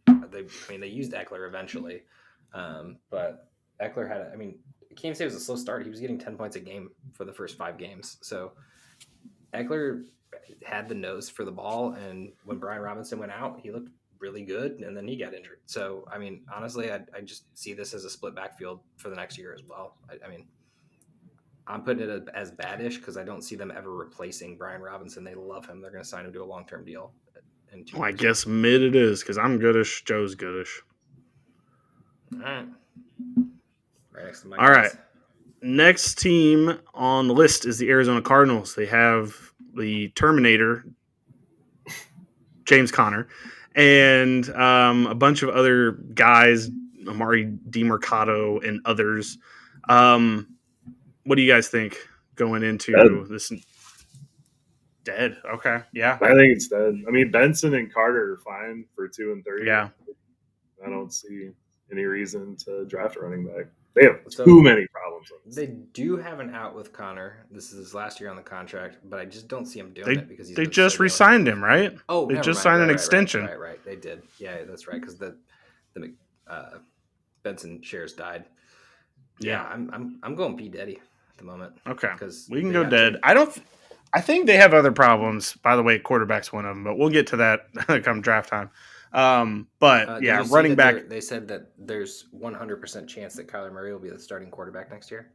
used Eckler eventually, but Eckler had. Kansas City was a slow start. He was getting 10 points a game for the first 5 games. So Eckler had the nose for the ball, and when Brian Robinson went out, he looked really good, and then he got injured. So honestly, I just see this as a split backfield for the next year as well. I'm putting it as badish because I don't see them ever replacing Brian Robinson. They love him. They're going to sign him to a long-term deal. I guess mid it is because I'm Goodish. Joe's Goodish. All right. Right next to my All right. Next team on the list is the Arizona Cardinals. They have the Terminator, James Conner, and a bunch of other guys, Amari DiMercato and others. What do you guys think going into this? Dead. Okay. Yeah. I think it's dead. Benson and Carter are fine for 2 and 3. Yeah. I don't see any reason to draft a running back. They have too many problems. They do have an out with Connor. This is his last year on the contract, but I just don't see him doing it because they just re-signed him, right? Oh, they just signed an extension. Right. They did. Yeah, that's right. Because the Benson shares died. Yeah, I'm going P Daddy at the moment. Okay, because we can go dead. I think they have other problems. By the way, quarterback's one of them, but we'll get to that come draft time. Running back. They said that there's 100% chance that Kyler Murray will be the starting quarterback next year.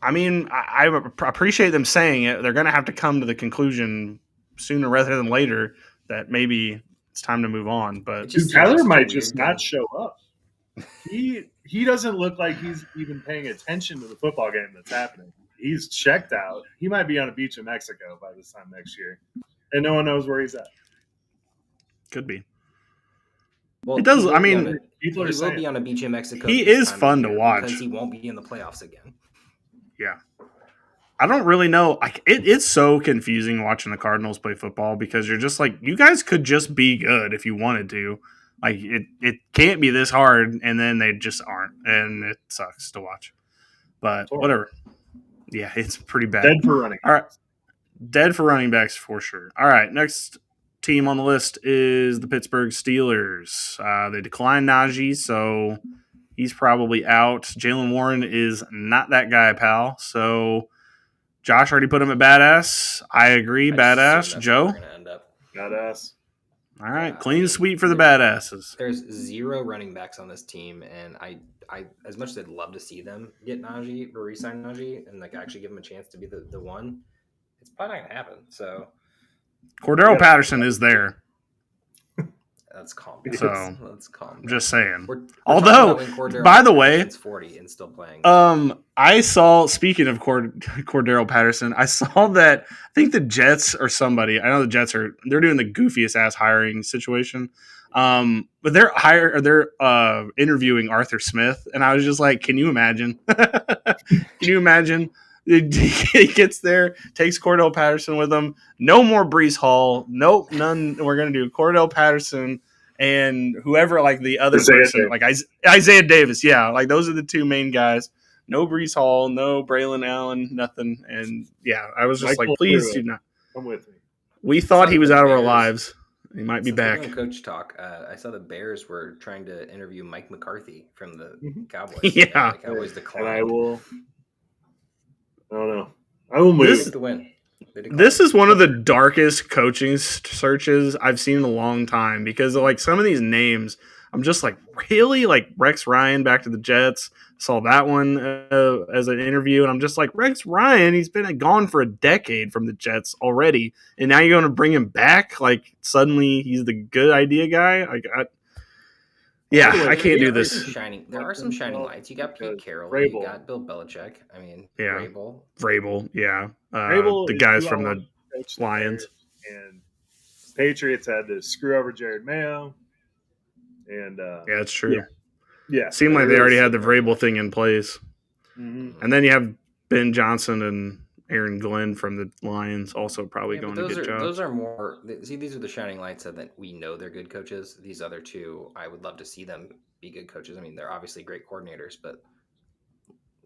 I appreciate them saying it. They're going to have to come to the conclusion sooner rather than later that maybe it's time to move on. But Kyler might just not show up. He doesn't look like he's even paying attention to the football game that's happening. He's checked out. He might be on a beach in Mexico by this time next year, and no one knows where he's at. Could be. Well, it does. He will be on a beach in Mexico. He is fun to watch because he won't be in the playoffs again. Yeah, I don't really know. It's so confusing watching the Cardinals play football because you're just you guys could just be good if you wanted to. It can't be this hard, and then they just aren't, and it sucks to watch. But whatever. Yeah, it's pretty bad. Dead for running. All right, dead for running backs for sure. All right, next team on the list is the Pittsburgh Steelers. They declined Najee, so he's probably out. Jaylen Warren is not that guy, pal. So Josh already put him at badass. I agree, badass. Joe? Badass. All right, clean sweep for the badasses. There's 0 running backs on this team, and I as much as I'd love to see them get Najee or re-sign Najee and actually give him a chance to be the one, it's probably not going to happen. So Cordero Patterson is there. That's calm. So let's calm. I'm just saying. We're although, by the way, it's 40 and still playing. I saw. Speaking of Cordero Patterson, I saw that. I think the Jets or somebody. I know the Jets they're doing the goofiest ass hiring situation. But they're interviewing Arthur Smith, and I was just like, can you imagine? Can you imagine He gets there, takes Cordell Patterson with him. No more Breece Hall. Nope, none. We're going to do Cordell Patterson and whoever, like the other person, like Isaiah Davis. Yeah, like those are the two main guys. No Breece Hall, no Braylon Allen, nothing. And yeah, I was just like, please do not. Come with me. We thought he was out of our lives. He might be back. Coach talk. I saw the Bears were trying to interview Mike McCarthy from the Cowboys. Yeah, the Cowboys declined. And I don't know. I will move the win. This is one of the darkest coaching searches I've seen in a long time because like some of these names, I'm just like, really? Like Rex Ryan back to the Jets. Saw that one as an interview, and I'm just like, Rex Ryan, he's been gone for a decade from the Jets already, and now you're going to bring him back? Like suddenly he's the good idea guy? Like, I can't do this. There are some shining lights. You got Pete Carroll. Vrabel. You got Bill Belichick. I mean, yeah. Vrabel. Yeah. Vrabel the guys from the Lions. And Patriots had to screw over Jared Mayo. And yeah, it's true. Yeah. Seemed like they already had the Vrabel thing in place. Mm-hmm. And then you have Ben Johnson and Aaron Glenn from the Lions also probably going to get jobs. Those are more – see, these are the shining lights that we know they're good coaches. These other two, I would love to see them be good coaches. I mean, they're obviously great coordinators, but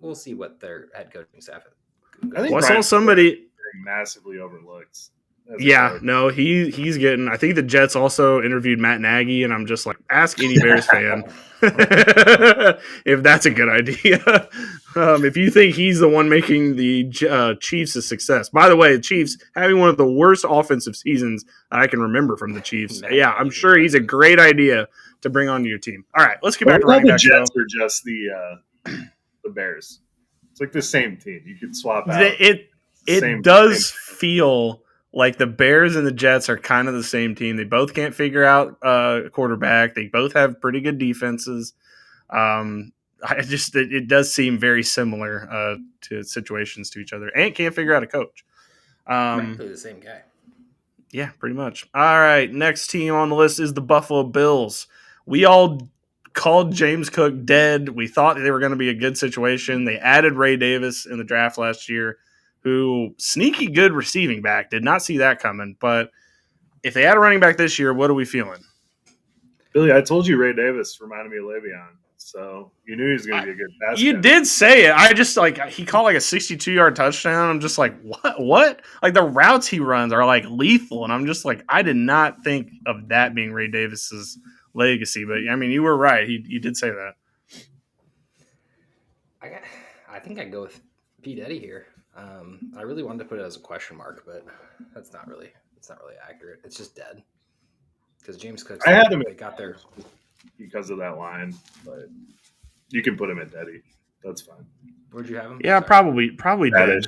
we'll see what their head coaching staff is. I think I saw somebody – massively overlooked. Yeah, no, he's getting. I think the Jets also interviewed Matt Nagy, and I'm just like, ask any Bears fan if that's a good idea. If you think he's the one making the Chiefs a success. By the way, the Chiefs having one of the worst offensive seasons I can remember from the Chiefs. Yeah, I'm sure he's a great idea to bring onto your team. All right, let's get back to running backs. The Jets are just the Bears. It's like the same team. You could swap out. It does feel like the Bears and the Jets are kind of the same team. They both can't figure out a quarterback. They both have pretty good defenses. It does seem very similar to situations to each other, and can't figure out a coach. Practically the same guy. Yeah, pretty much. All right, next team on the list is the Buffalo Bills. We all called James Cook dead. We thought they were going to be a good situation. They added Ray Davis in the draft last year, who sneaky good receiving back. Did not see that coming. But if they had a running back this year, what are we feeling? Billy, I told you Ray Davis reminded me of Le'Veon. So you knew he was going to be a good pass You guy. did say it. I just he caught like a 62-yard touchdown. I'm just like, what? Like the routes he runs are like lethal. And I'm just like, I did not think of that being Ray Davis's legacy. But I mean, you were right. You did say that. I think I'd go with Pete Eddy here. I really wanted to put it as a question mark, but it's not really accurate. It's just dead. Because James Cook, I had him. They got there because of that line, but you can put him at Eddy. That's fine. Where'd you have him? Yeah, Sorry. probably dead.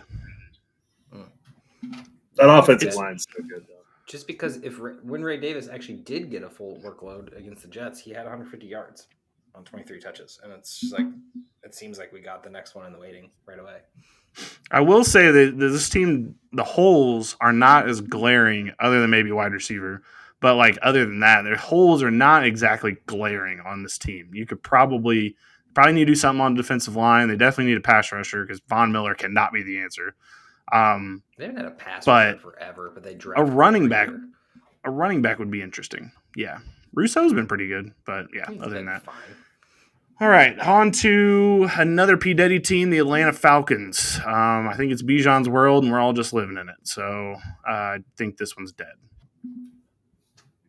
That offensive line's so good, though. Just because when Ray Davis actually did get a full workload against the Jets, he had 150 yards on 23 touches, and it's just like it seems like we got the next one in the waiting right away. I will say that this team, the holes are not as glaring, other than maybe wide receiver. But like other than that, their holes are not exactly glaring on this team. You could probably need to do something on the defensive line. They definitely need a pass rusher because Von Miller cannot be the answer. They haven't had a pass rusher forever, but they drafted a running back. A running back would be interesting. Yeah, Russo's been pretty good, but yeah, other than that. Fine. All right, on to another P. Diddy team, the Atlanta Falcons. I think it's Bijan's world, and we're all just living in it. So I think this one's dead.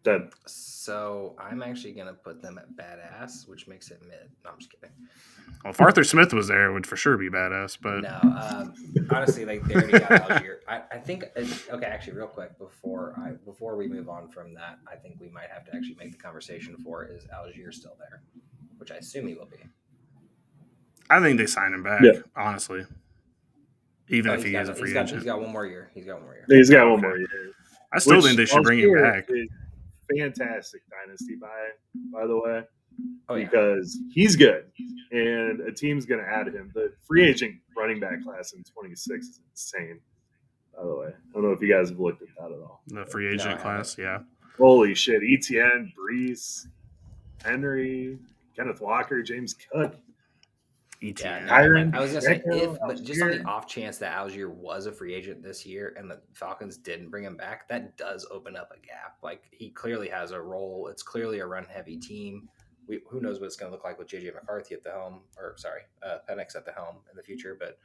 Dead. So I'm actually going to put them at badass, which makes it mid. No, I'm just kidding. Well, if Arthur Smith was there, it would for sure be badass. But no, honestly, they already got Algier. I think okay. Actually, real quick before we move on from that, I think we might have to actually make the conversation for is Algier still there, which I assume he will be. I think they sign him back. Honestly, even if he is a free agent, he's got one more year. He's got one more year. I still think they should bring him back. Fantastic dynasty by the way, yeah. Because he's good, and a team's going to add him. The free agent running back class in 26 is insane. By the way, I don't know if you guys have looked at that at all. The free agent class, yeah. Holy shit! ETN, Brees, Henry, Kenneth Walker, James Cook. ETN. Yeah, I was gonna say but just on the off chance that Algier was a free agent this year and the Falcons didn't bring him back, that does open up a gap. Like he clearly has a role. It's clearly a run heavy team. Who knows what it's going to look like with JJ McCarthy at the helm, Penix at the helm in the future. But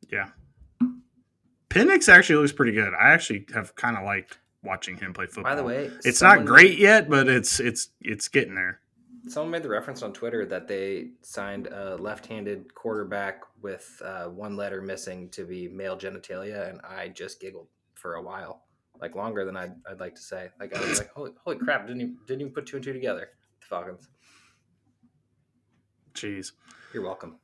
yeah, Penix actually looks pretty good. I actually have kind of liked watching him play football. By the way, it's not great yet, but it's getting there. Someone made the reference on Twitter that they signed a left-handed quarterback with one letter missing to be male genitalia, and I just giggled for a while, like longer than I'd like to say. Like I was like, holy crap! Didn't even put two and two together. The Falcons. Jeez, you're welcome.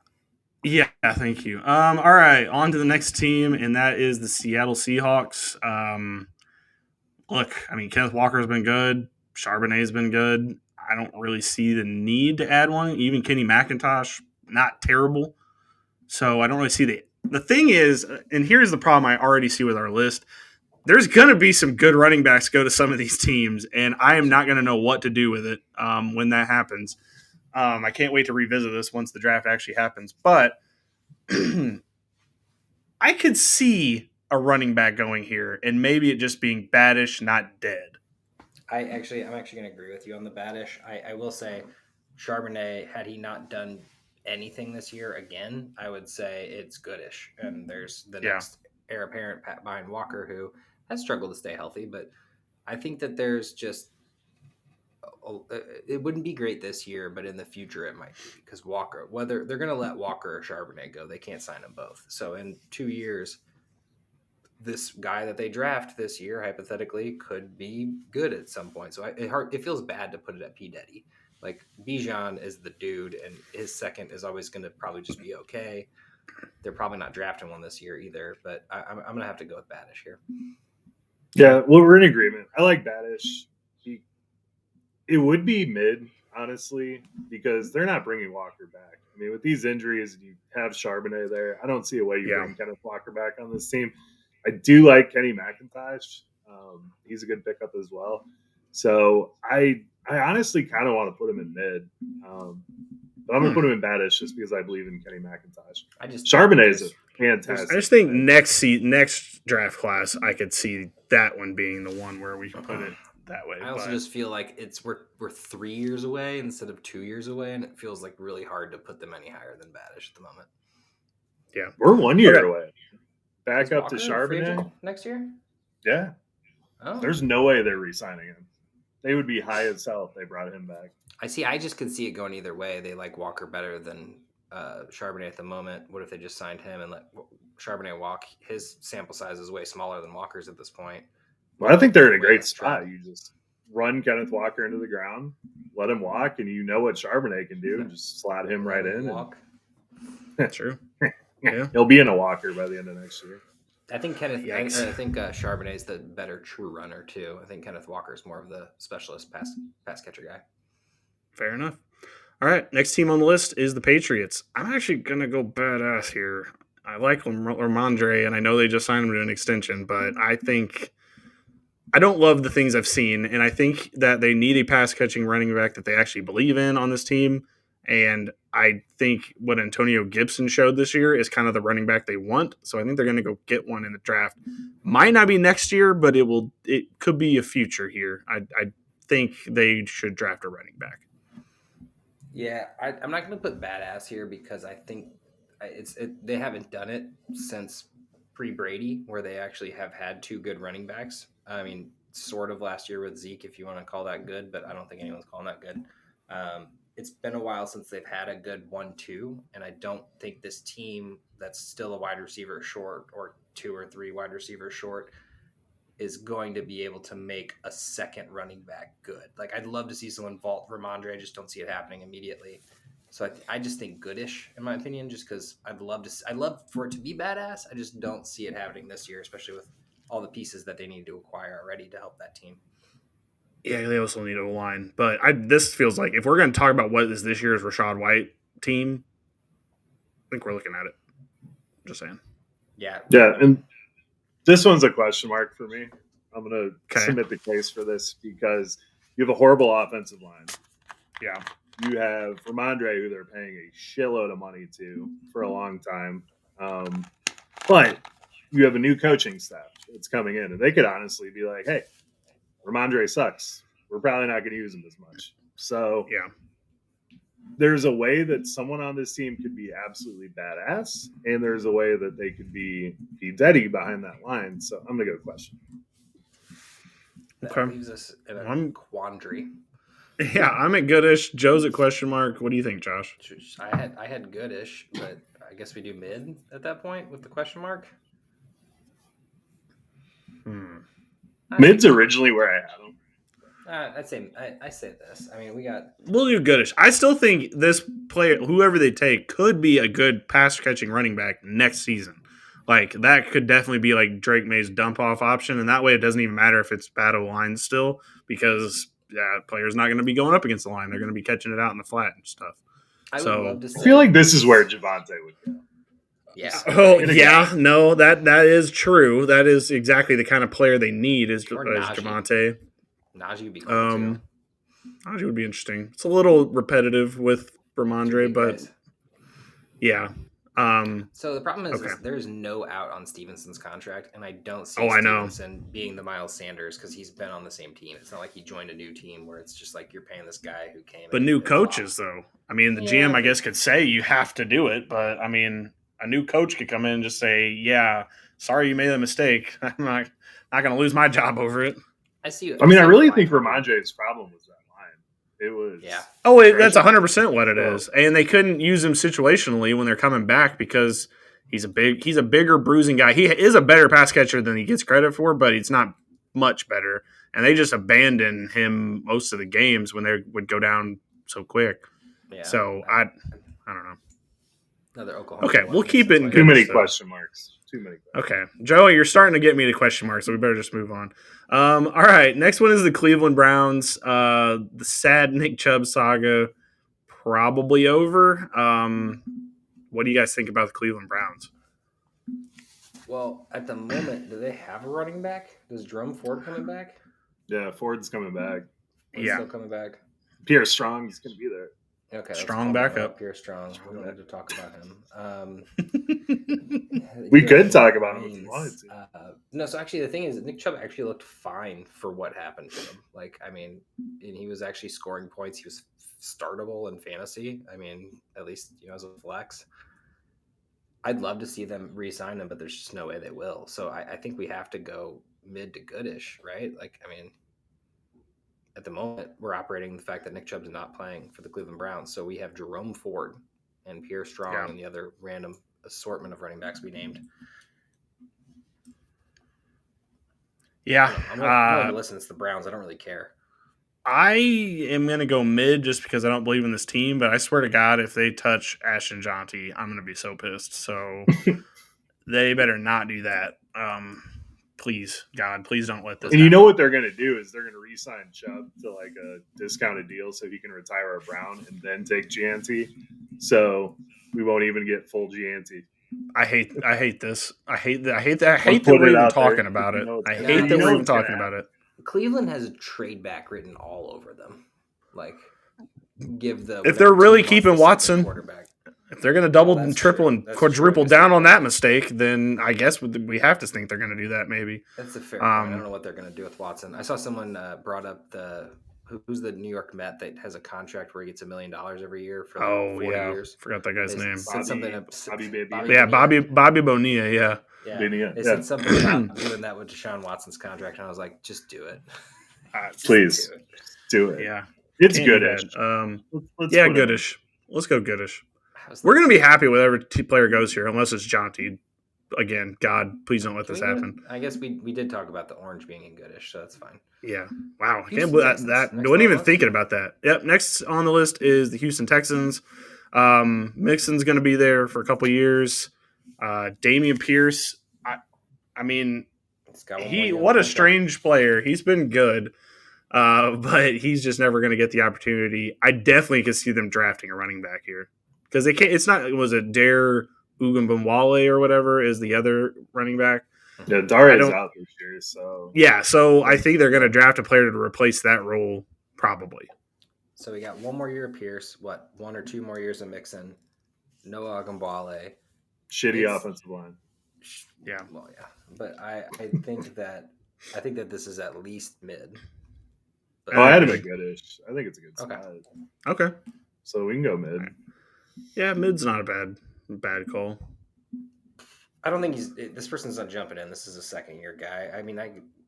Yeah, thank you. All right, on to the next team, and that is the Seattle Seahawks. Look, I mean, Kenneth Walker's been good. Charbonnet's been good. I don't really see the need to add one. Even Kenny McIntosh, not terrible. So I don't really see the thing is, and here's the problem I already see with our list. There's going to be some good running backs go to some of these teams, and I am not going to know what to do with it when that happens. I can't wait to revisit this once the draft actually happens. But I could see a running back going here, and maybe it just being Badish, not dead. I'm actually going to agree with you on the Badish. I will say Charbonnet, had he not done anything this year again, I would say it's goodish. And there's the next heir apparent behind Walker, who has struggled to stay healthy. But I think that there's just it wouldn't be great this year, but in the future it might be, because Walker, whether they're going to let Walker or Charbonnet go, they can't sign them both. So in 2 years, this guy that they draft this year, hypothetically, could be good at some point. So it feels bad to put it at P. Diddy. Like, Bijan is the dude, and his second is always going to probably just be okay. They're probably not drafting one this year either, but I'm going to have to go with Badish here. Yeah, well, we're in agreement. I like Badish. It would be mid, honestly, because they're not bringing Walker back. I mean, with these injuries, you have Charbonnet there. I don't see a way you bring Kenneth Walker back on this team. I do like Kenny McIntosh. He's a good pickup as well. So I honestly kind of want to put him in mid. But I'm going to put him in Badish just because I believe in Kenny McIntosh. Charbonnet is a fantastic. I just think next draft class, I could see that one being the one where we can put it that way. I also just feel like we're 3 years away instead of 2 years away, and it feels like really hard to put them any higher than Badish at the moment. Yeah, we're 1 year away. Back up to Charbonnet next year. Yeah, there's no way they're re-signing him. They would be high as hell if they brought him back. I just could see it going either way. They like Walker better than Charbonnet at the moment. What if they just signed him and let Charbonnet walk? His sample size is way smaller than Walker's at this point. Well, I think they're in a great spot. You just run Kenneth Walker into the ground, let him walk, and you know what Charbonnet can do. Just slot him right in. Walk. True. Yeah, he'll be in a walker by the end of next year. I think Charbonnet is the better true runner too. I think Kenneth Walker is more of the specialist pass catcher guy. Fair enough. All right, next team on the list is the Patriots. I'm actually gonna go badass here. I like Ramondre, and I know they just signed him to an extension, but I don't love the things I've seen, and I think that they need a pass-catching running back that they actually believe in on this team. And I think what Antonio Gibson showed this year is kind of the running back they want. So I think they're going to go get one in the draft. Might not be next year, but it could be a future here. I think they should draft a running back. Yeah, I'm not going to put badass here because I think they haven't done it since pre-Brady, where they actually have had two good running backs. I mean, sort of last year with Zeke, if you want to call that good, but I don't think anyone's calling that good. It's been a while since they've had a good 1-2, and I don't think this team that's still a wide receiver short or 2 or 3 wide receivers short is going to be able to make a second running back good. Like, I'd love to see someone vault Ramondre. I just don't see it happening immediately. So I just think goodish, in my opinion, just because I'd love for it to be badass. I just don't see it happening this year, especially with all the pieces that they need to acquire already to help that team. Yeah, they also need a line. But this feels like if we're going to talk about what is this year's Rachaad White team, I think we're looking at it. Just saying. Yeah. Yeah, and this one's a question mark for me. I'm going to submit the case for this because you have a horrible offensive line. Yeah. You have Ramondre, who they're paying a shitload of money to for a long time. But you have a new coaching staff that's coming in, and they could honestly be like, hey, Ramondre sucks. We're probably not going to use him as much. So yeah, there's a way that someone on this team could be absolutely badass, and there's a way that they could be Deddy behind that line. So I'm going to go question. That leaves us in a quandary. Yeah, I'm at goodish. Joe's at question mark. What do you think, Josh? I had goodish, but I guess we do mid at that point with the question mark. Mid's originally where I had them. I'd say I say this. I mean, we'll do goodish. I still think this player, whoever they take, could be a good pass catching running back next season. Like that could definitely be like Drake May's dump off option, and that way it doesn't even matter if it's battle line still because player's not going to be going up against the line. They're going to be catching it out in the flat and stuff. I feel like this is where Javonte would go. Yeah. Oh yeah. No, that is true. That is exactly the kind of player they need is Javonte. Najee would be cool too. Najee would be interesting. It's a little repetitive with Ramondre, but yeah. So the problem is there's no out on Stevenson's contract, and I don't see Stevenson being the Miles Sanders because he's been on the same team. It's not like he joined a new team where it's just like you're paying this guy who came. But new coaches, though. I mean, the GM, I guess, could say you have to do it, but I mean, a new coach could come in and just say, "Yeah, sorry you made a mistake. I'm not going to lose my job over it." I see. I mean, I really think Ramondre's problem was that line. It was that's 100% what it is, and they couldn't use him situationally when they're coming back because he's a bigger bruising guy. He is a better pass catcher than he gets credit for, but he's not much better. And they just abandoned him most of the games when they would go down so quick. Yeah, so I don't know. Another Oklahoma. Okay, we'll keep it in too many question marks. Too many. Okay, Joey, you're starting to get me to question marks, so we better just move on. All right, next one is the Cleveland Browns. The sad Nick Chubb saga probably over. What do you guys think about the Cleveland Browns? Well, at the moment, do they have a running back? Is Jerome Ford coming back? Yeah, Ford's coming back. He's still coming back. Pierre Strong is going to be there. Okay, Strong backup. Pierre Strong. We don't have to talk about him. We could talk about him if you wanted to. No, so actually the thing is Nick Chubb actually looked fine for what happened to him. Like, I mean, and he was actually scoring points. He was startable in fantasy. I mean, at least, as a flex. I'd love to see them re-sign him, but there's just no way they will. So I think we have to go mid to goodish, right? Like, I mean, at the moment, we're operating the fact that Nick Chubb's not playing for the Cleveland Browns. So we have Jerome Ford and Pierre Strong and the other random assortment of running backs we named. Yeah. I'm going to listen. It's the Browns. I don't really care. I am going to go mid just because I don't believe in this team. But I swear to God, if they touch Ashton Jonty, I'm going to be so pissed. So they better not do that. Please, God, please don't let this happen. You know what they're going to do is they're going to re-sign Chubb to like a discounted deal so he can retire a Brown and then take Gianti. So we won't even get full Gianti. I hate this. I hate that we're even talking about it. I hate that we're even talking about it. Cleveland has a trade back written all over them. Like, if they're really keeping Watson. If they're going to double and triple and quadruple down on that mistake, then I guess we have to think they're going to do that maybe. That's a fair point. I don't know what they're going to do with Watson. I saw someone brought up who's the New York Met that has a contract where he gets $1 million every year for 40 years. Forgot that guy's name. Bobby Bonilla, yeah. They said something about doing that with Deshaun Watson's contract, and I was like, just do it. Please do it. Yeah. It's goodish. Goodish. Let's go goodish. We're going to be happy with every player goes here, unless it's Jonty. Again, God, please don't let this happen. I guess we did talk about the orange being in goodish, so that's fine. Yeah. Wow. I can't believe that. I wasn't even thinking about that. Yep. Next on the list is the Houston Texans. Mixon's going to be there for a couple of years. Dameon Pierce. I mean, what a strange player. He's been good, but he's just never going to get the opportunity. I definitely could see them drafting a running back here. Because they can't. It's not. Was it Dare Ugumbamwale or whatever is the other running back? Yeah, Dare is out this year. So I think they're going to draft a player to replace that role probably. So we got one more year of Pierce. 1 or 2 more years of Mixon. Noah Agumbale. Shitty offensive line. Yeah. Well, yeah. But I think that this is at least mid. But I had him at goodish. I think it's a good spot. Okay. So we can go mid. Yeah, mid's not a bad call. I don't think this person's not jumping in. This is a second-year guy. I mean,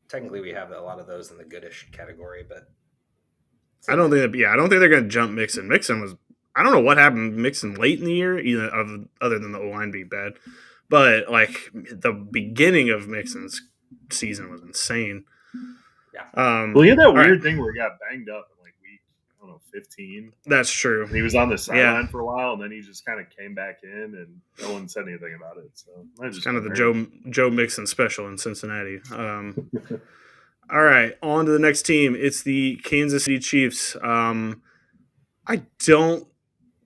technically we have a lot of those in the goodish category, but I don't think they're going to jump Mixon. Mixon was, I don't know what happened Mixon late in the year, other than the O-line being bad. But, like, the beginning of Mixon's season was insane. Yeah. Well, he had that weird thing where he got banged up in, like, week, 15. That's true. And he was on the sideline for a while, and then he just kind of came back in, and no one said anything about it. So it's kind of the Joe Mixon special in Cincinnati. All right, on to the next team. It's the Kansas City Chiefs. I don't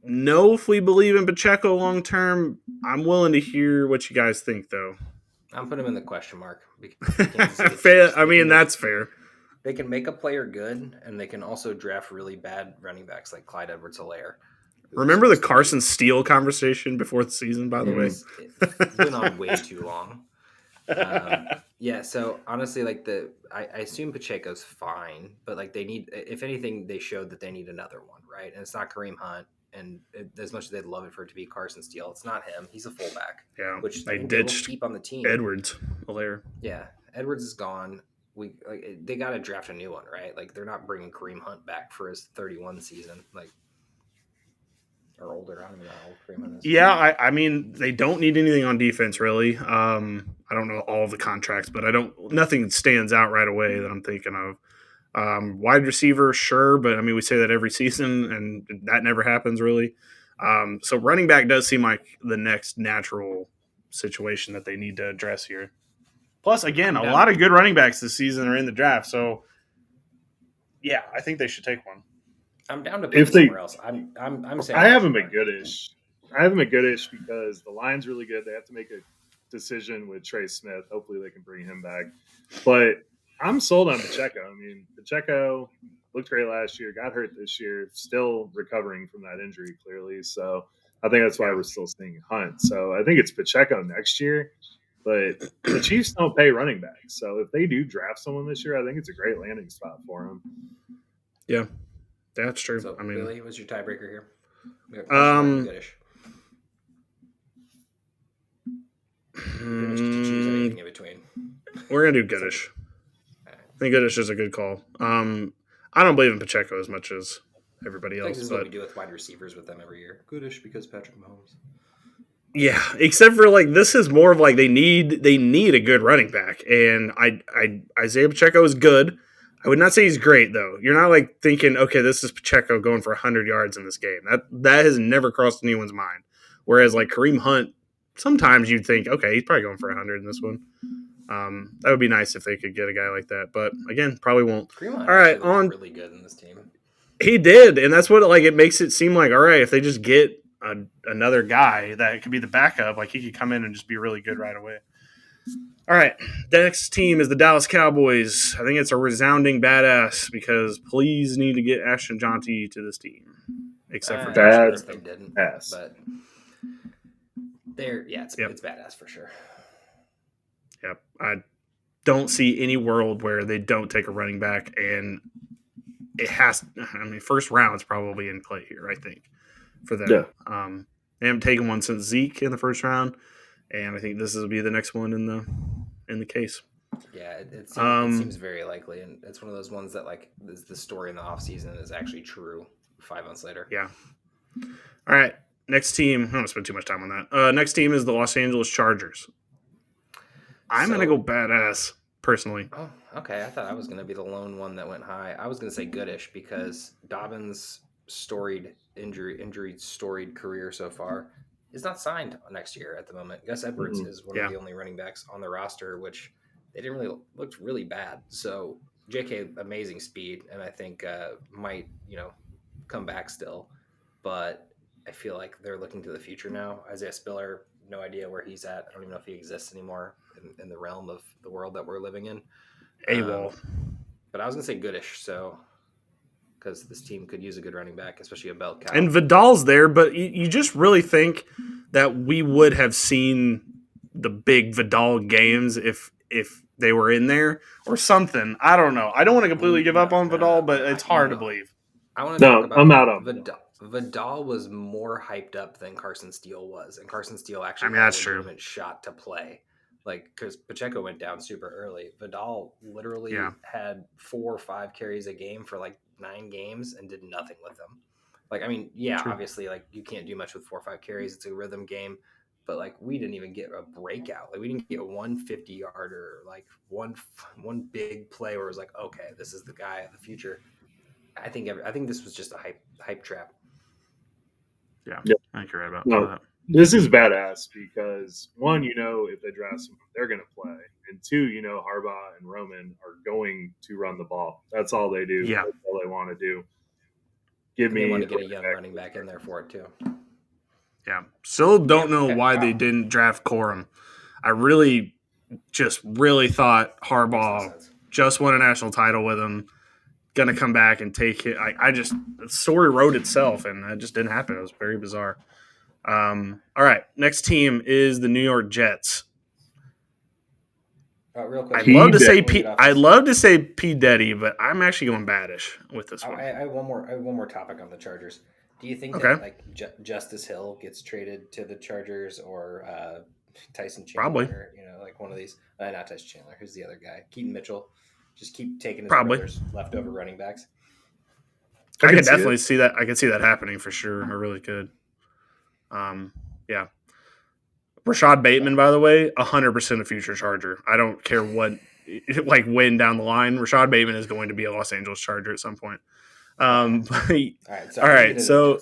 know if we believe in Pacheco long term. I'm willing to hear what you guys think, though. I'm putting him in the question mark. I mean, that's fair. They can make a player good, and they can also draft really bad running backs like Clyde Edwards-Helaire. Remember the Carson Steele conversation before the season, by the way? It's been on way too long. Yeah, so honestly, like I assume Pacheco's fine, but like they need, if anything, they showed that they need another one, right? And it's not Kareem Hunt, and as much as they'd love it for it to be Carson Steele, it's not him. He's a fullback. Yeah, which they ditched keep on the team. Edwards-Helaire. Yeah, Edwards is gone. They got to draft a new one, right? Like they're not bringing Kareem Hunt back for his 31 season, like or older. I don't even know how old Kareem Hunt is. Yeah, I mean they don't need anything on defense really. I don't know all of the contracts, but nothing stands out right away that I'm thinking of. Wide receiver, sure, but I mean we say that every season, and that never happens really. So running back does seem like the next natural situation that they need to address here. Plus, again, a lot of good running backs this season are in the draft. So, yeah, I think they should take one. I'm down to pick somewhere else. I'm saying I have him at goodish. I have him at goodish because the line's really good. They have to make a decision with Trey Smith. Hopefully, they can bring him back. But I'm sold on Pacheco. I mean, Pacheco looked great last year, got hurt this year, still recovering from that injury clearly. So I think that's why we're still seeing Hunt. So I think it's Pacheco next year. But the Chiefs don't pay running backs. So if they do draft someone this year, I think it's a great landing spot for them. Yeah, that's true. So, I mean, Billy, what's your tiebreaker here? Goodish. Choose anything in between. We're going to do Goodish. I think Goodish is a good call. I don't believe in Pacheco as much as everybody else. This is what we do with wide receivers with them every year. Goodish because Patrick Mahomes. Yeah, except for like this is more of like they need a good running back, and Isaiah Pacheco is good. I would not say he's great though. You're not like thinking, okay, this is Pacheco going for 100 yards in this game. That has never crossed anyone's mind. Whereas like Kareem Hunt, sometimes you'd think, okay, he's probably going for 100 in this one. That would be nice if they could get a guy like that, but again, probably won't. Kareem Hunt all right, on really good in this team. He did, and that's what it makes it seem like. All right, if they just get another guy that could be the backup, like he could come in and just be really good right away. All right, the next team is the Dallas Cowboys. I think it's a resounding badass because please need to get Ashton Jonty to this team, except for bad. They didn't, pass. But it's badass for sure. Yep, I don't see any world where they don't take a running back, and it has. I mean, first round is probably in play here. I think. For them. Yeah. They haven't taken one since Zeke in the first round, and I think this will be the next one in the case. Yeah, it seems very likely, and it's one of those ones that like the story in the offseason is actually true 5 months later. Yeah. All right, next team. I don't want to spend too much time on that. Next team is the Los Angeles Chargers. I'm going to go badass, personally. Oh, okay. I thought I was going to be the lone one that went high. I was going to say goodish because Dobbins' storied injury storied career so far is not signed next year at the moment. Gus Edwards is one of the only running backs on the roster, which they didn't really looked really bad. So JK, amazing speed, and I think might come back still, but I feel like they're looking to the future now. Isaiah Spiller, no idea where he's at. I don't even know if he exists anymore in the realm of the world that we're living in. AWOL. But I was gonna say goodish, so because this team could use a good running back, especially a bell cow. And Vidal's there, but you just really think that we would have seen the big Vidal games if they were in there or something. I don't know. I don't want to completely give up on Vidal, but it's hard to believe. I want to talk about I'm out on Vidal was more hyped up than Carson Steele was, and Carson Steele actually had a legitimate shot to play. Like, because Pacheco went down super early. Vidal literally had 4 or 5 carries a game for like 9 games and did nothing with them. Like, I mean, obviously, like, you can't do much with 4 or 5 carries. It's a rhythm game. But, like, we didn't even get a breakout. Like, we didn't get a 150-yarder, like, one big play where it was like, okay, this is the guy of the future. I think this was just a hype trap. Yeah, I think you're right about that. This is badass because, one, if they draft someone, they're going to play. And 2, Harbaugh and Roman are going to run the ball. That's all they do. Yeah. That's all they want to do. They want to get a young running back in there for it, too. Yeah. Still don't know why they didn't draft Corum. I really thought Harbaugh just won a national title with him, going to come back and take it. The story wrote itself, and it just didn't happen. It was very bizarre. All right, next team is the New York Jets. Real quick, I'd love to say P. Diddy, but I'm actually going baddish with this one. I have one more topic on the Chargers. Do you think that like Justice Hill gets traded to the Chargers or Tyson Chandler? Probably. Like one of these. Not Tyson Chandler. Who's the other guy? Keaton Mitchell. Just keep taking his brother's leftover running backs. I could definitely see that. I could see that happening for sure. I really could. Yeah. Rashad Bateman, by the way, 100% a future Charger. I don't care what, like, when down the line, Rashad Bateman is going to be a Los Angeles Charger at some point. All right. So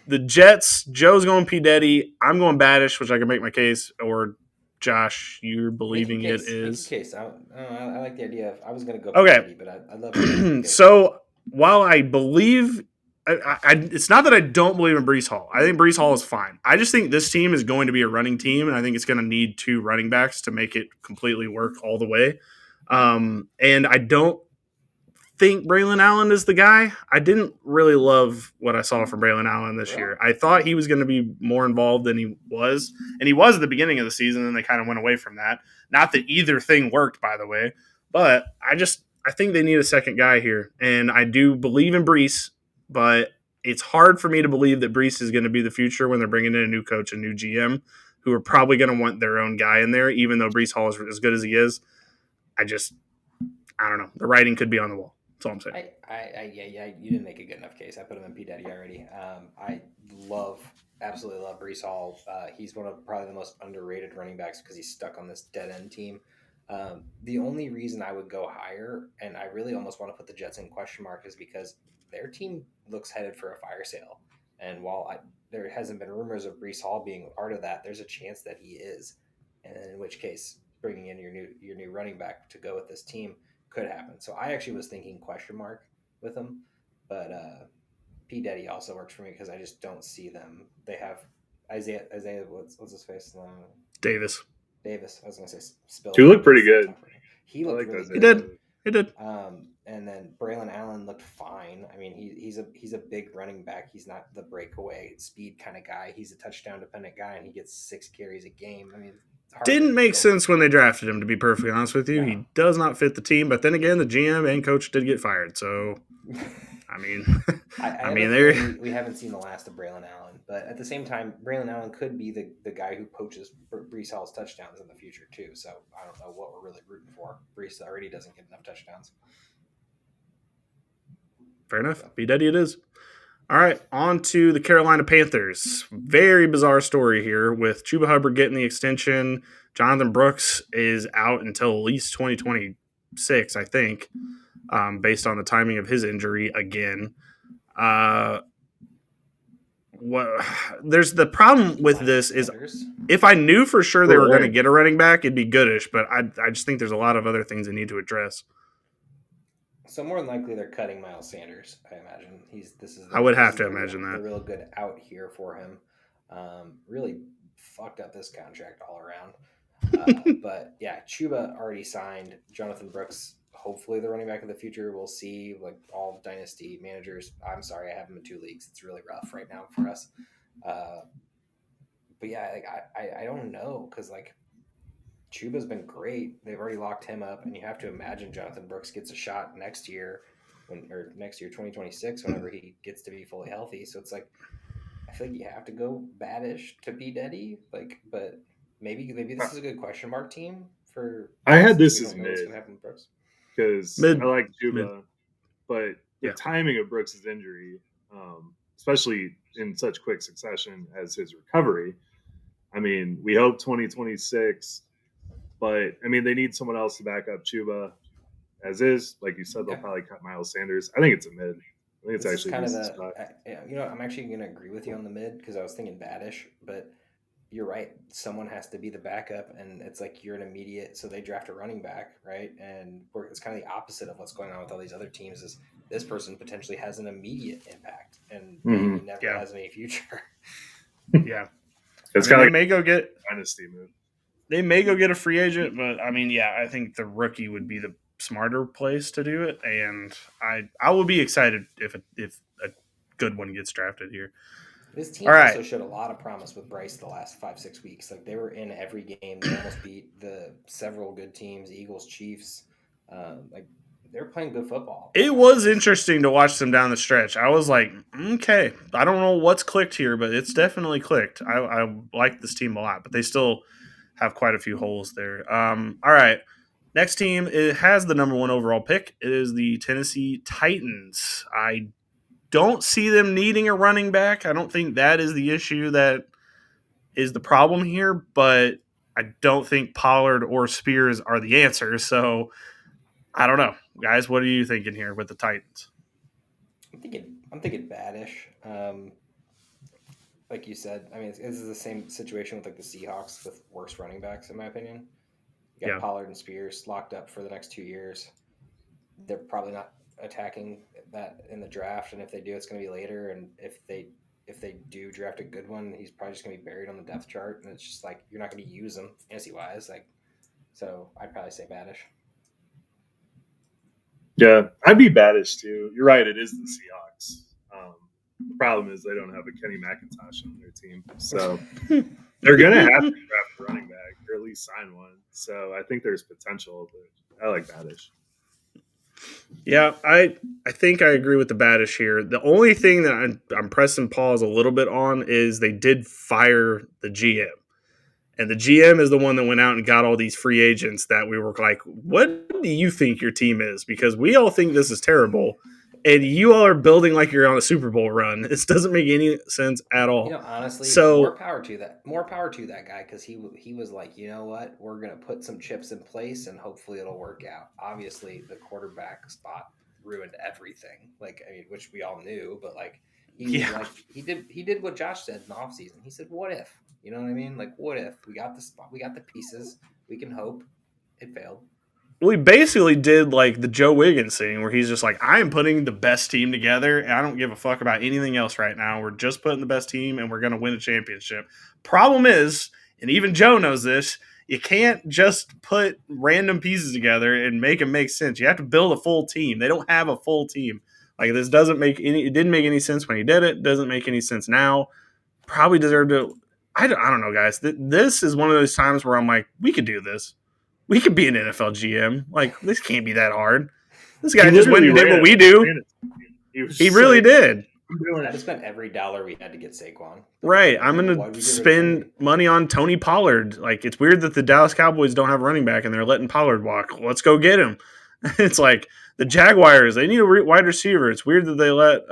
the Jets, Joe's going P. Diddy. I'm going Baddish, which I can make my case. Or Josh, you're believing it is. Make case. I like the idea of. I was going to go P. Diddy, but I love it. So while I believe. It's not that I don't believe in Breece Hall. I think Breece Hall is fine. I just think this team is going to be a running team, and I think it's going to need 2 running backs to make it completely work all the way. And I don't think Braylon Allen is the guy. I didn't really love what I saw from Braylon Allen this year. I thought he was going to be more involved than he was, and he was at the beginning of the season, and they kind of went away from that. Not that either thing worked, by the way, but I think they need a second guy here, and I do believe in Breece. But it's hard for me to believe that Breece is going to be the future when they're bringing in a new coach, a new GM, who are probably going to want their own guy in there, even though Breece Hall is as good as he is. I don't know. The writing could be on the wall. That's all I'm saying. You didn't make a good enough case. I put him in P. Diddy already. I absolutely love Breece Hall. He's one of probably the most underrated running backs because he's stuck on this dead-end team. The only reason I would go higher, and I really almost want to put the Jets in question mark, is because their team looks headed for a fire sale. And while there hasn't been rumors of Breece Hall being a part of that, there's a chance that he is. And in which case, bringing in your new running back to go with this team could happen. So I actually was thinking question mark with him. But P. Diddy also works for me because I just don't see them. They have Isaiah what's his face? Davis. I was going to say Spill. He looked pretty good. He looked really good. He did. And then Braylon Allen looked fine. I mean, he's a big running back. He's not the breakaway speed kind of guy. He's a touchdown dependent guy, and he gets 6 carries a game. I mean, didn't make sense when they drafted him, to be perfectly honest with you. No. He does not fit the team. But then again, the GM and coach did get fired. So, I mean, we haven't seen the last of Braylon Allen. But at the same time, Braylon Allen could be the guy who poaches Breece Hall's touchdowns in the future too. So I don't know what we're really rooting for. Breece already doesn't get enough touchdowns. Fair enough. P. Diddy it is. All right, on to the Carolina Panthers. Very bizarre story here with Chuba Hubbard getting the extension. Jonathan Brooks is out until at least 2026, I think, based on the timing of his injury again. There's the problem with this is if I knew for sure they were going to get a running back, it'd be goodish, but I just think there's a lot of other things they need to address. So more than likely they're cutting Miles Sanders, I imagine. I would have to imagine that. A real good out here for him. Really fucked up this contract all around. But yeah, Chuba already signed. Jonathan Brooks hopefully the running back of the future. We'll see. Like all dynasty managers, I'm sorry, I have him in 2 leagues. It's really rough right now for us. But yeah, like I don't know, because like Chuba's been great. They've already locked him up, and you have to imagine Jonathan Brooks gets a shot next year, 2026, whenever he gets to be fully healthy. So it's like, I feel like you have to go baddish to beat Eddie. Like, but maybe this is a good question mark team for. I had this as mid because I like Chuba, but the timing of Brooks' injury, especially in such quick succession as his recovery. I mean, we hope 2026, but I mean, they need someone else to back up Chuba as is. Like you said, they'll probably cut Miles Sanders. I think it's a mid. I think it's actually kind of I'm actually going to agree with you on the mid, because I was thinking baddish, but you're right. Someone has to be the backup, and it's like you're an immediate. So they draft a running back, right? And it's kind of the opposite of what's going on with all these other teams. Is this person potentially has an immediate impact and maybe never has any future. Yeah. It's kind of like, they may go get dynasty move. They may go get a free agent, but I mean, I think the rookie would be the smarter place to do it, and I will be excited if a good one gets drafted here. This team also showed a lot of promise with Bryce the last 5-6 weeks. Like, they were in every game. They almost beat the several good teams, Eagles, Chiefs. They're playing good football. It was interesting to watch them down the stretch. I was like, okay, I don't know what's clicked here, but it's definitely clicked. I like this team a lot, but they still have quite a few holes there. All right. Next team, it has the number 1 overall pick. It is the Tennessee Titans. I don't see them needing a running back. I don't think that is the issue that is the problem here, but I don't think Pollard or Spears are the answer. So I don't know. Guys, what are you thinking here with the Titans? I'm thinking baddish. Like you said, I mean, this is the same situation with like the Seahawks with worse running backs, in my opinion. You got Pollard and Spears locked up for the next 2 years. They're probably not attacking that in the draft, and if they do, it's going to be later. And if they do draft a good one, he's probably just going to be buried on the depth chart, and it's just like you're not going to use him fantasy wise. Like, so I'd probably say baddish. Yeah, I'd be baddish too. You're right. It is the Seahawks. The problem is they don't have a Kenny McIntosh on their team, so they're going to have to draft a running back or at least sign one. So I think there's potential, but I like baddish. Yeah, I think I agree with the baddish here. The only thing that I'm pressing pause a little bit on is they did fire the GM. And the GM is the one that went out and got all these free agents that we were like, what do you think your team is? Because we all think this is terrible. And you all are building like you're on a Super Bowl run. This doesn't make any sense at all. Honestly, more power to that. More power to that guy, because he was like, you know what? We're going to put some chips in place and hopefully it'll work out. Obviously, the quarterback spot ruined everything. Like, I mean, which we all knew, but like he did what Josh said in the offseason. He said, what if? You know what I mean? Like, what if? We got the spot, we got the pieces, we can hope. It failed. We basically did like the Joe Wiggins thing where he's just like, I am putting the best team together and I don't give a fuck about anything else right now. We're just putting the best team and we're going to win a championship. Problem is, and even Joe knows this, you can't just put random pieces together and make them make sense. You have to build a full team. They don't have a full team. Like, this doesn't make any, it didn't make any sense when he did it. Doesn't make any sense now. Probably deserved to, I don't know, guys. This is one of those times where I'm like, we could do this. We could be an NFL GM. Like, this can't be that hard. This guy just went and did what we do. He really did. I just spent every dollar we had to get Saquon. Right. I'm going to spend money on Tony Pollard. Like, it's weird that the Dallas Cowboys don't have a running back and they're letting Pollard walk. Let's go get him. It's like the Jaguars, they need a wide receiver. It's weird that they let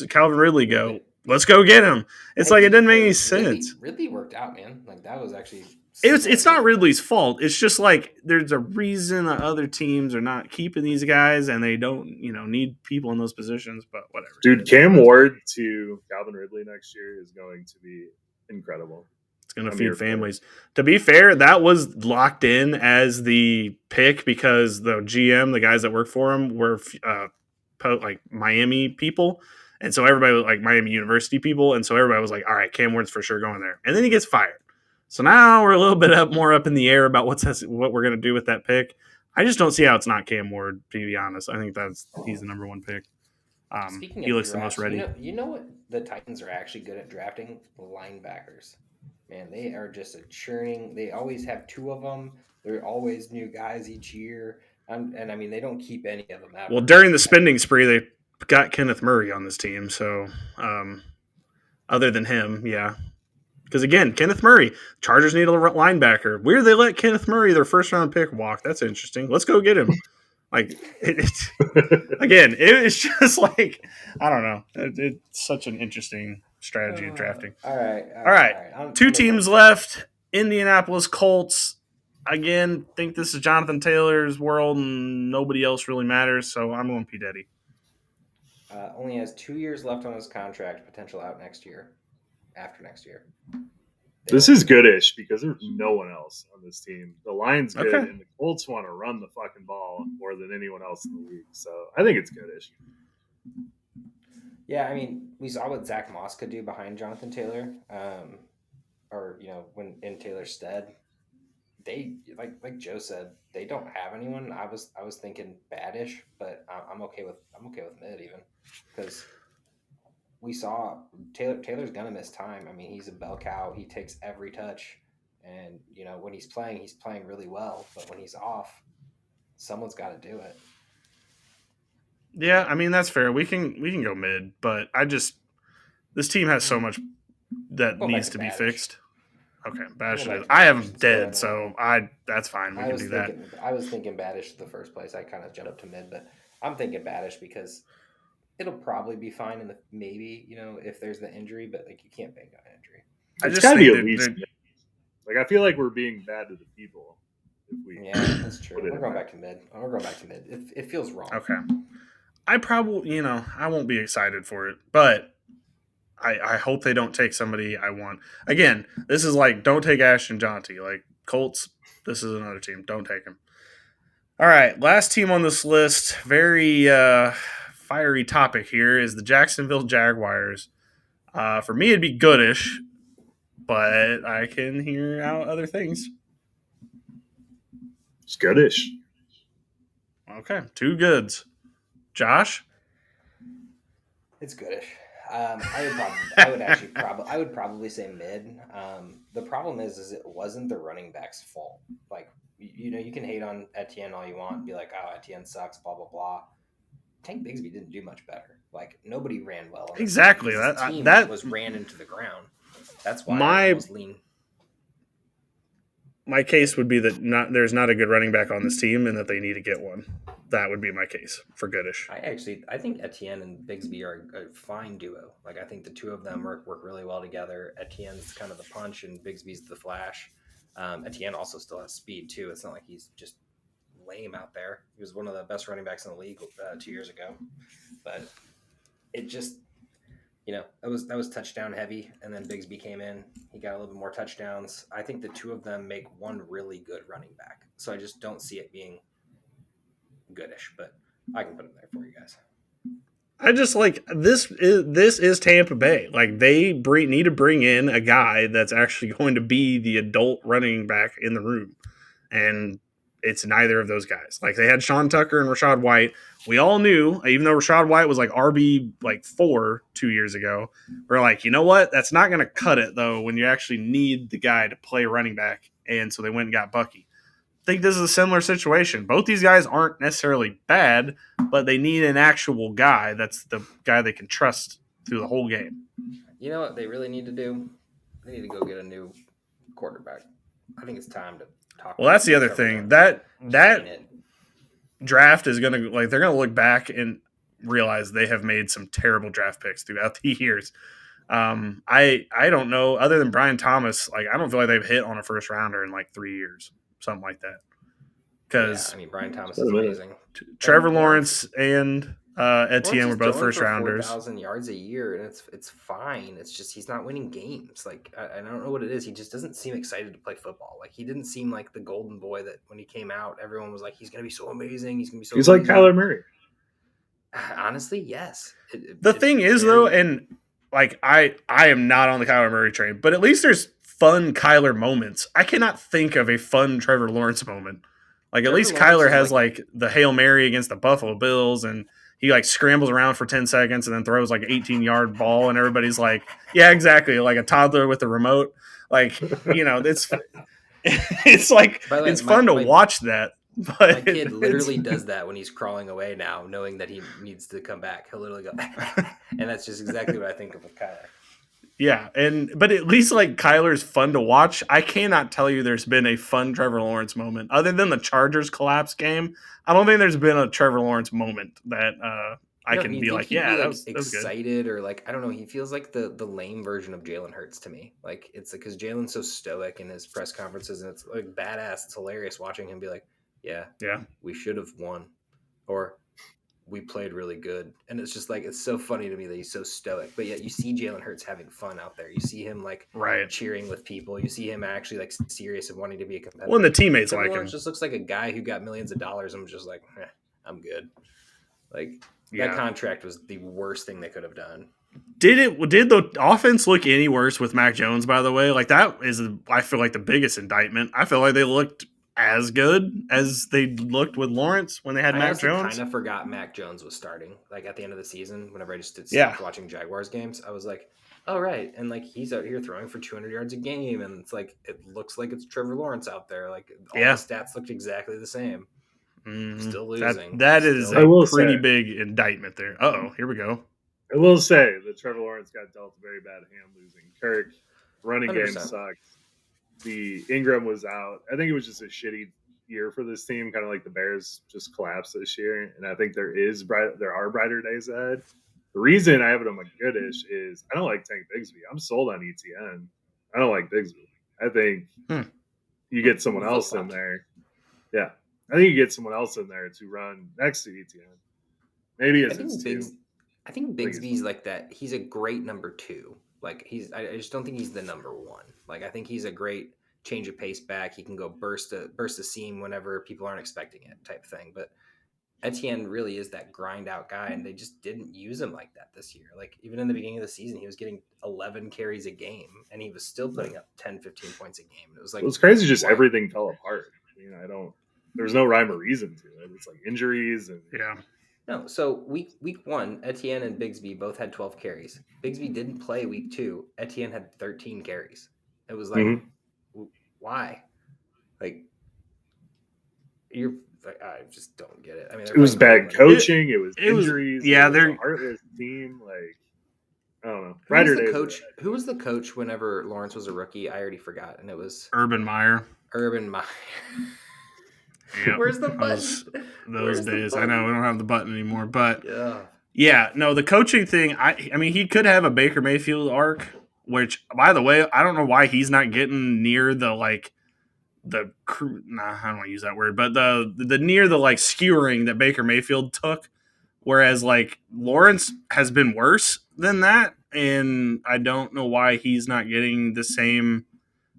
Calvin Ridley go. Let's go get him. It's like it doesn't make any sense. Ridley worked out, man. Like, that was actually it's not Ridley's fault. It's just like there's a reason that other teams are not keeping these guys and they don't, need people in those positions, but whatever. Dude, Cam Ward to Calvin Ridley next year is going to be incredible. It's going to feed families. To be fair, that was locked in as the pick because the GM, the guys that work for him, were like Miami people. And so everybody was like Miami University people. And so everybody was like, all right, Cam Ward's for sure going there. And then he gets fired. So now we're a little bit more up in the air about what we're going to do with that pick. I just don't see how it's not Cam Ward, to be honest. I think he's the number one pick. Speaking he of looks drafts, the most ready. You know what the Titans are actually good at drafting? Linebackers. Man, they are just a churning. They always have 2 of them. They're always new guys each year. And I mean, they don't keep any of them ever. Well, during the spending spree, they got Kenneth Murray on this team. So, other than him, yeah. Because again, Kenneth Murray, Chargers need a linebacker. Where did they let Kenneth Murray, their first round pick, walk? That's interesting. Let's go get him. Like, it's just like, I don't know. It's such an interesting strategy of drafting. All right. 2 teams left. Indianapolis Colts. Again, think this is Jonathan Taylor's world and nobody else really matters, so I'm going P. Diddy. Only has 2 years left on his contract, potential out next year, after next year. This is goodish because there's no one else on this team. The line's good, and the Colts want to run the fucking ball more than anyone else in the league. So I think it's goodish. Yeah, I mean, we saw what Zach Moss could do behind Jonathan Taylor, or when in Taylor's stead. They like Joe said, they don't have anyone. I was thinking badish, but I'm okay with mid even because we saw Taylor's gonna miss time. I mean, he's a bell cow. He takes every touch, and when he's playing really well. But when he's off, someone's got to do it. Yeah, I mean that's fair. We can go mid, but this team has so much that needs to be fixed. Okay, Badish. I have him dead, so that's fine. We can do that. I was thinking Badish in the first place. I kind of jumped up to mid, but I'm thinking Badish because it'll probably be fine in the maybe if there's the injury, but you can't bank on injury. It's got to be at least. I feel like we're being bad to the people. That's true. We're going back to mid. It feels wrong. Okay. I probably I won't be excited for it, but I hope they don't take somebody I want. Again, this is don't take Ashton Jonty. Colts, this is another team. Don't take him. All right, last team on this list, very fiery topic here, is the Jacksonville Jaguars. For me, it'd be goodish, but I can hear out other things. It's goodish. Okay, 2 goods. Josh? It's goodish. I would probably say mid. The problem is it wasn't the running back's fault. You can hate on Etienne all you want, be like, oh, Etienne sucks, blah blah blah. Tank Bigsby didn't do much better. Nobody ran well. Exactly. That was ran into the ground. That's why I was lean. My case would be that there's not a good running back on this team, and that they need to get one. That would be my case for goodish. I think Etienne and Bigsby are a fine duo. I think the 2 of them work really well together. Etienne's kind of the punch, and Bigsby's the flash. Etienne also still has speed too. It's not like he's just lame out there. He was one of the best running backs in the league 2 years ago, but it just that was touchdown heavy, and then Bigsby came in. He got a little bit more touchdowns. I think the 2 of them make one really good running back, so I just don't see it being goodish, but I can put it there for you guys. I just this is Tampa Bay. They need to bring in a guy that's actually going to be the adult running back in the room, and it's neither of those guys. They had Sean Tucker and Rachaad White. We all knew, even though Rachaad White was RB 4 2 years ago, we're you know what? That's not going to cut it though when you actually need the guy to play running back, and so they went and got Bucky. I think this is a similar situation. Both these guys aren't necessarily bad, but they need an actual guy that's the guy they can trust through the whole game. You know what they really need to do? They need to go get a new quarterback. I think it's time to talk. Well, that's the other thing. That draft is going to they're going to look back and realize they have made some terrible draft picks throughout the years. I don't know, other than Brian Thomas, I don't feel like they've hit on a first rounder in 3 years. Something like that. Because Brian Thomas is amazing. Trevor Lawrence and Etienne were both first rounders. 4,000 yards a year, and it's fine. It's just he's not winning games. I don't know what it is. He just doesn't seem excited to play football. He didn't seem like the golden boy that when he came out, everyone was like, he's going to be so amazing. He's going to be so. He's amazing. like Kyler Murray. Honestly, yes. The thing is, though, and I am not on the Kyler Murray train, but at least there's fun Kyler moments. I cannot think of a fun Trevor Lawrence moment. Like at least Kyler has like the Hail Mary against the Buffalobills, and he like scrambles around for 10 seconds and then throws like an 18-yard ball, and everybody's like, yeah, exactly, like a toddler with a remote. Like, it's like it's fun to watch that. But my kid literally does that when he's crawling away now, knowing that he needs to come back. He'll literally go, and that's just exactly what I think of with Kyler. Yeah, but at least like Kyler's fun to watch. I cannot tell you there's been a fun Trevor Lawrence moment other than the Chargers collapse game. I don't think there's been a Trevor Lawrence moment that I can be like, yeah, that was excited good. Or like, I don't know. He feels like the lame version of Jalen Hurts to me. Like it's because Jalen's so stoic in his press conferences, and it's like badass. It's hilarious watching him be like, yeah, we should have won, or we played really good. And it's just like, it's so funny to me that he's so stoic, but yet you see Jalen Hurts having fun out there. You see him like cheering with people. You see him actually like serious and wanting to be a competitor. Well, and the teammates Trevor like Lawrence him. Just looks like a guy who got millions of dollars and was just like, I'm good. Like that contract was the worst thing they could have done. Did the offense look any worse with Mac Jones, by the way? Like that is, I feel like, the biggest indictment. I feel like they looked as good as they looked with Lawrence when they had Mac Jones. I kind of forgot Mac Jones was starting. Like at the end of the season, whenever I just stopped watching Jaguars games, I was like, oh, right. And like he's out here throwing for 200 yards a game. And it's like, it looks like it's Trevor Lawrence out there. Like all the stats looked exactly the same. Still losing. That is a pretty big indictment there. Uh-oh, here we go. I will say that Trevor Lawrence got dealt a very bad hand losing. Kirk, running 100%. Game sucked. The Ingram was out. I think it was just a shitty year for this team, kind of like the Bears just collapsed this year. And I think there are brighter days ahead. The reason I have it on my goodish is I don't like Tank Bigsby. I'm sold on ETN. I don't like Bigsby. I think you get someone else in there. Yeah. I think you get someone else in there to run next to ETN. Maybe it's I think Bigsby's like that. He's a great number 2. Like I just don't think he's the number 1. Like I think he's a great change of pace back. He can go burst a seam whenever people aren't expecting it, type thing. But Etienne really is that grind out guy, and they just didn't use him like that this year. Like even in the beginning of the season, he was getting 11 carries a game, and he was still putting up 10, 15 points a game. It was like it's crazy. Just everything fell apart. There's no rhyme or reason to it. It's like injuries and No, so week 1, Etienne and Bigsby both had 12 carries. Bigsby didn't play week 2. Etienne had 13 carries. It was like, why? Like, I just don't get it. I mean, it was bad coaching. It was injuries. They're a heartless team. Like, I don't know. Who was the coach whenever Lawrence was a rookie? I already forgot, and it was Urban Meyer. Yep. Where's the button? Those days. I know we don't have the button anymore, but the coaching thing. I mean, he could have a Baker Mayfield arc, which, by the way, I don't know why he's not getting near the crew. I don't want to use that word, but the near the skewering that Baker Mayfield took, whereas Lawrence has been worse than that, and I don't know why he's not getting the same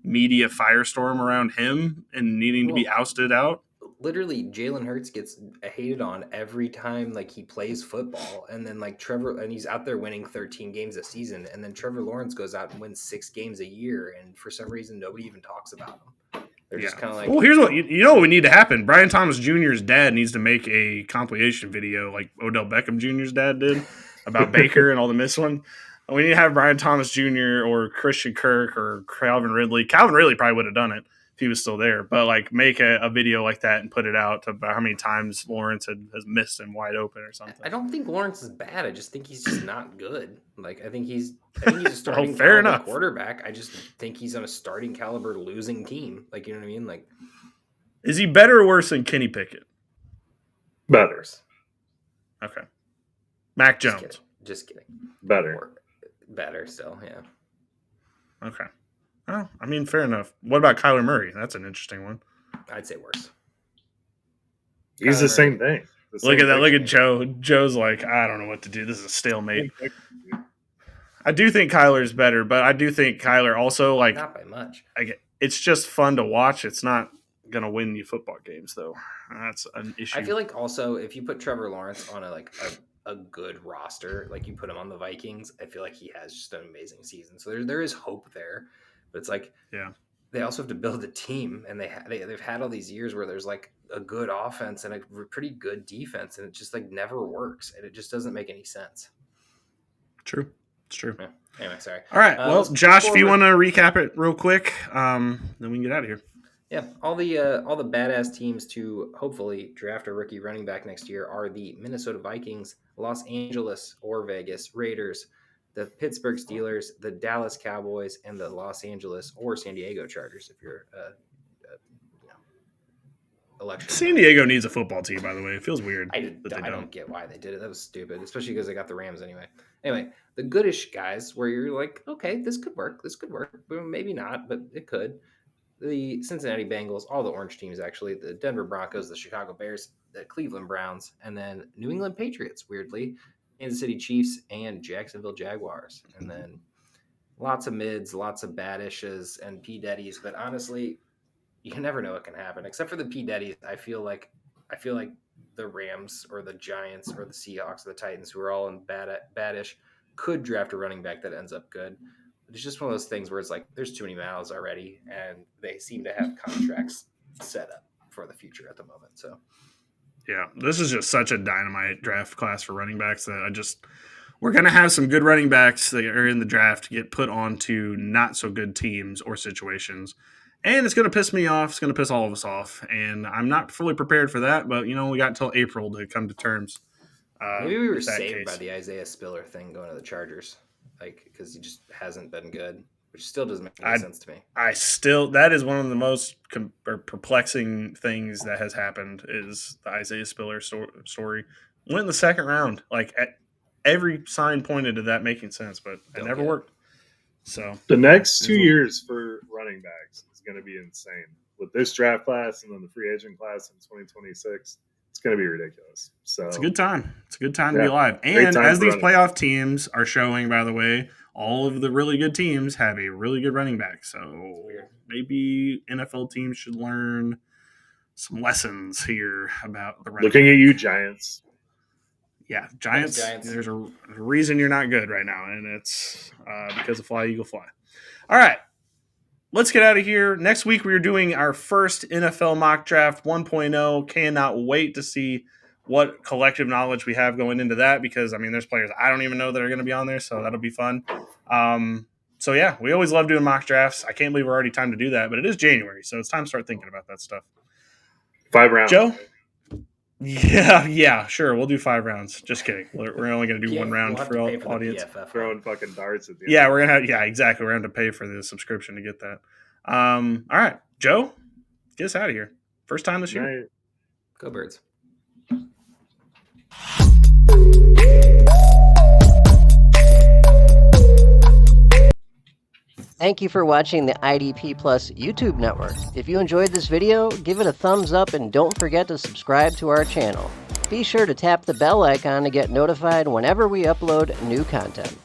media firestorm around him and needing to be ousted out. Literally, Jalen Hurts gets hated on every time he plays football, and then Trevor, and he's out there winning 13 games a season, and then Trevor Lawrence goes out and wins 6 games a year, and for some reason nobody even talks about him. They're just kind of well, here's what what would need to happen. Brian Thomas Jr.'s dad needs to make a compilation video like Odell Beckham Jr.'s dad did about Baker and all the missed one. We need to have Brian Thomas Jr. or Christian Kirk or Calvin Ridley. Calvin Ridley probably would have done it if he was still there, but make a video like that and put it out about how many times Lawrence has missed him wide open or something. I don't think Lawrence is bad. I just think he's just not good. I think he's a starting fair enough quarterback. I just think he's on a starting caliber losing team. You know what I mean? Is he better or worse than Kenny Pickett? Better. Okay. Mac Jones. Just kidding. Better still, yeah. Okay. Well, I mean, fair enough. What about Kyler Murray? That's an interesting one. I'd say worse. He's the same thing. Look at that. Look at Joe. Joe's like, I don't know what to do. This is a stalemate. I do think Kyler's better, but I do think Kyler also, not by much. It's just fun to watch. It's not going to win you football games, though. That's an issue. I feel like also if you put Trevor Lawrence on a good roster, you put him on the Vikings, I feel like he has just an amazing season. So there is hope there. But it's they also have to build a team, and they've had all these years where there's like a good offense and a pretty good defense, and it just like never works, and it just doesn't make any sense. True. It's true. Yeah. Anyway, sorry. All right. Well, Josh, if you want to recap it real quick, then we can get out of here. Yeah, all the badass teams to hopefully draft a rookie running back next year are the Minnesota Vikings, Los Angeles or Vegas Raiders, the Pittsburgh Steelers, the Dallas Cowboys, and the Los Angeles or San Diego Chargers. If you're election. San Diego needs a football team, by the way. It feels weird. I don't get why they did it. That was stupid, especially because they got the Rams anyway. Anyway, the goodish guys, where you're like, okay, this could work. But maybe not, but it could. The Cincinnati Bengals, all the orange teams, actually, the Denver Broncos, the Chicago Bears, the Cleveland Browns, and then New England Patriots, weirdly, Kansas City Chiefs, and Jacksonville Jaguars. And then lots of mids, lots of badishes, and P-Daddies. But honestly, you never know what can happen. Except for the P-Daddies, I feel like the Rams or the Giants or the Seahawks or the Titans, who are all in badish, could draft a running back that ends up good. It's just one of those things where it's like there's too many mouths already, and they seem to have contracts set up for the future at the moment. So, yeah, this is just such a dynamite draft class for running backs that we're going to have some good running backs that are in the draft get put onto not so good teams or situations. And it's going to piss me off. It's going to piss all of us off. And I'm not fully prepared for that, but, we got until April to come to terms. Maybe we were saved by the Isaiah Spiller thing going to the Chargers. Because he just hasn't been good, which still doesn't make any sense to me. That is one of the most perplexing things that has happened is the Isaiah Spiller story. Went in the second round. Every sign pointed to that making sense, but it never worked. So the next 2 years for running backs is going to be insane. With this draft class and then the free agent class in 2026. It's going to be ridiculous. So it's a good time. It's a good time to be alive. And as these playoff teams are showing, by the way, all of the really good teams have a really good running back. So maybe NFL teams should learn some lessons here about the running Looking at you, Giants. Yeah, Giants. There's a reason you're not good right now, and it's because of Fly, Eagle, Fly. All right. Let's get out of here. Next week, we're doing our first NFL mock draft 1.0. Cannot wait to see what collective knowledge we have going into that because, there's players I don't even know that are going to be on there, so that'll be fun. We always love doing mock drafts. I can't believe we're already time to do that, but it is January, so it's time to start thinking about that stuff. 5 rounds. Joe? Yeah, sure. We'll do 5 rounds. Just kidding. We're only going to do 1 round for all audience. Throwing fucking darts at the end. We're going to have, exactly. We're going to pay for the subscription to get that. All right, Joe, get us out of here. First time this year. Right. Go Birds. Thank you for watching the IDP Plus YouTube network. If you enjoyed this video, give it a thumbs up and don't forget to subscribe to our channel. Be sure to tap the bell icon to get notified whenever we upload new content.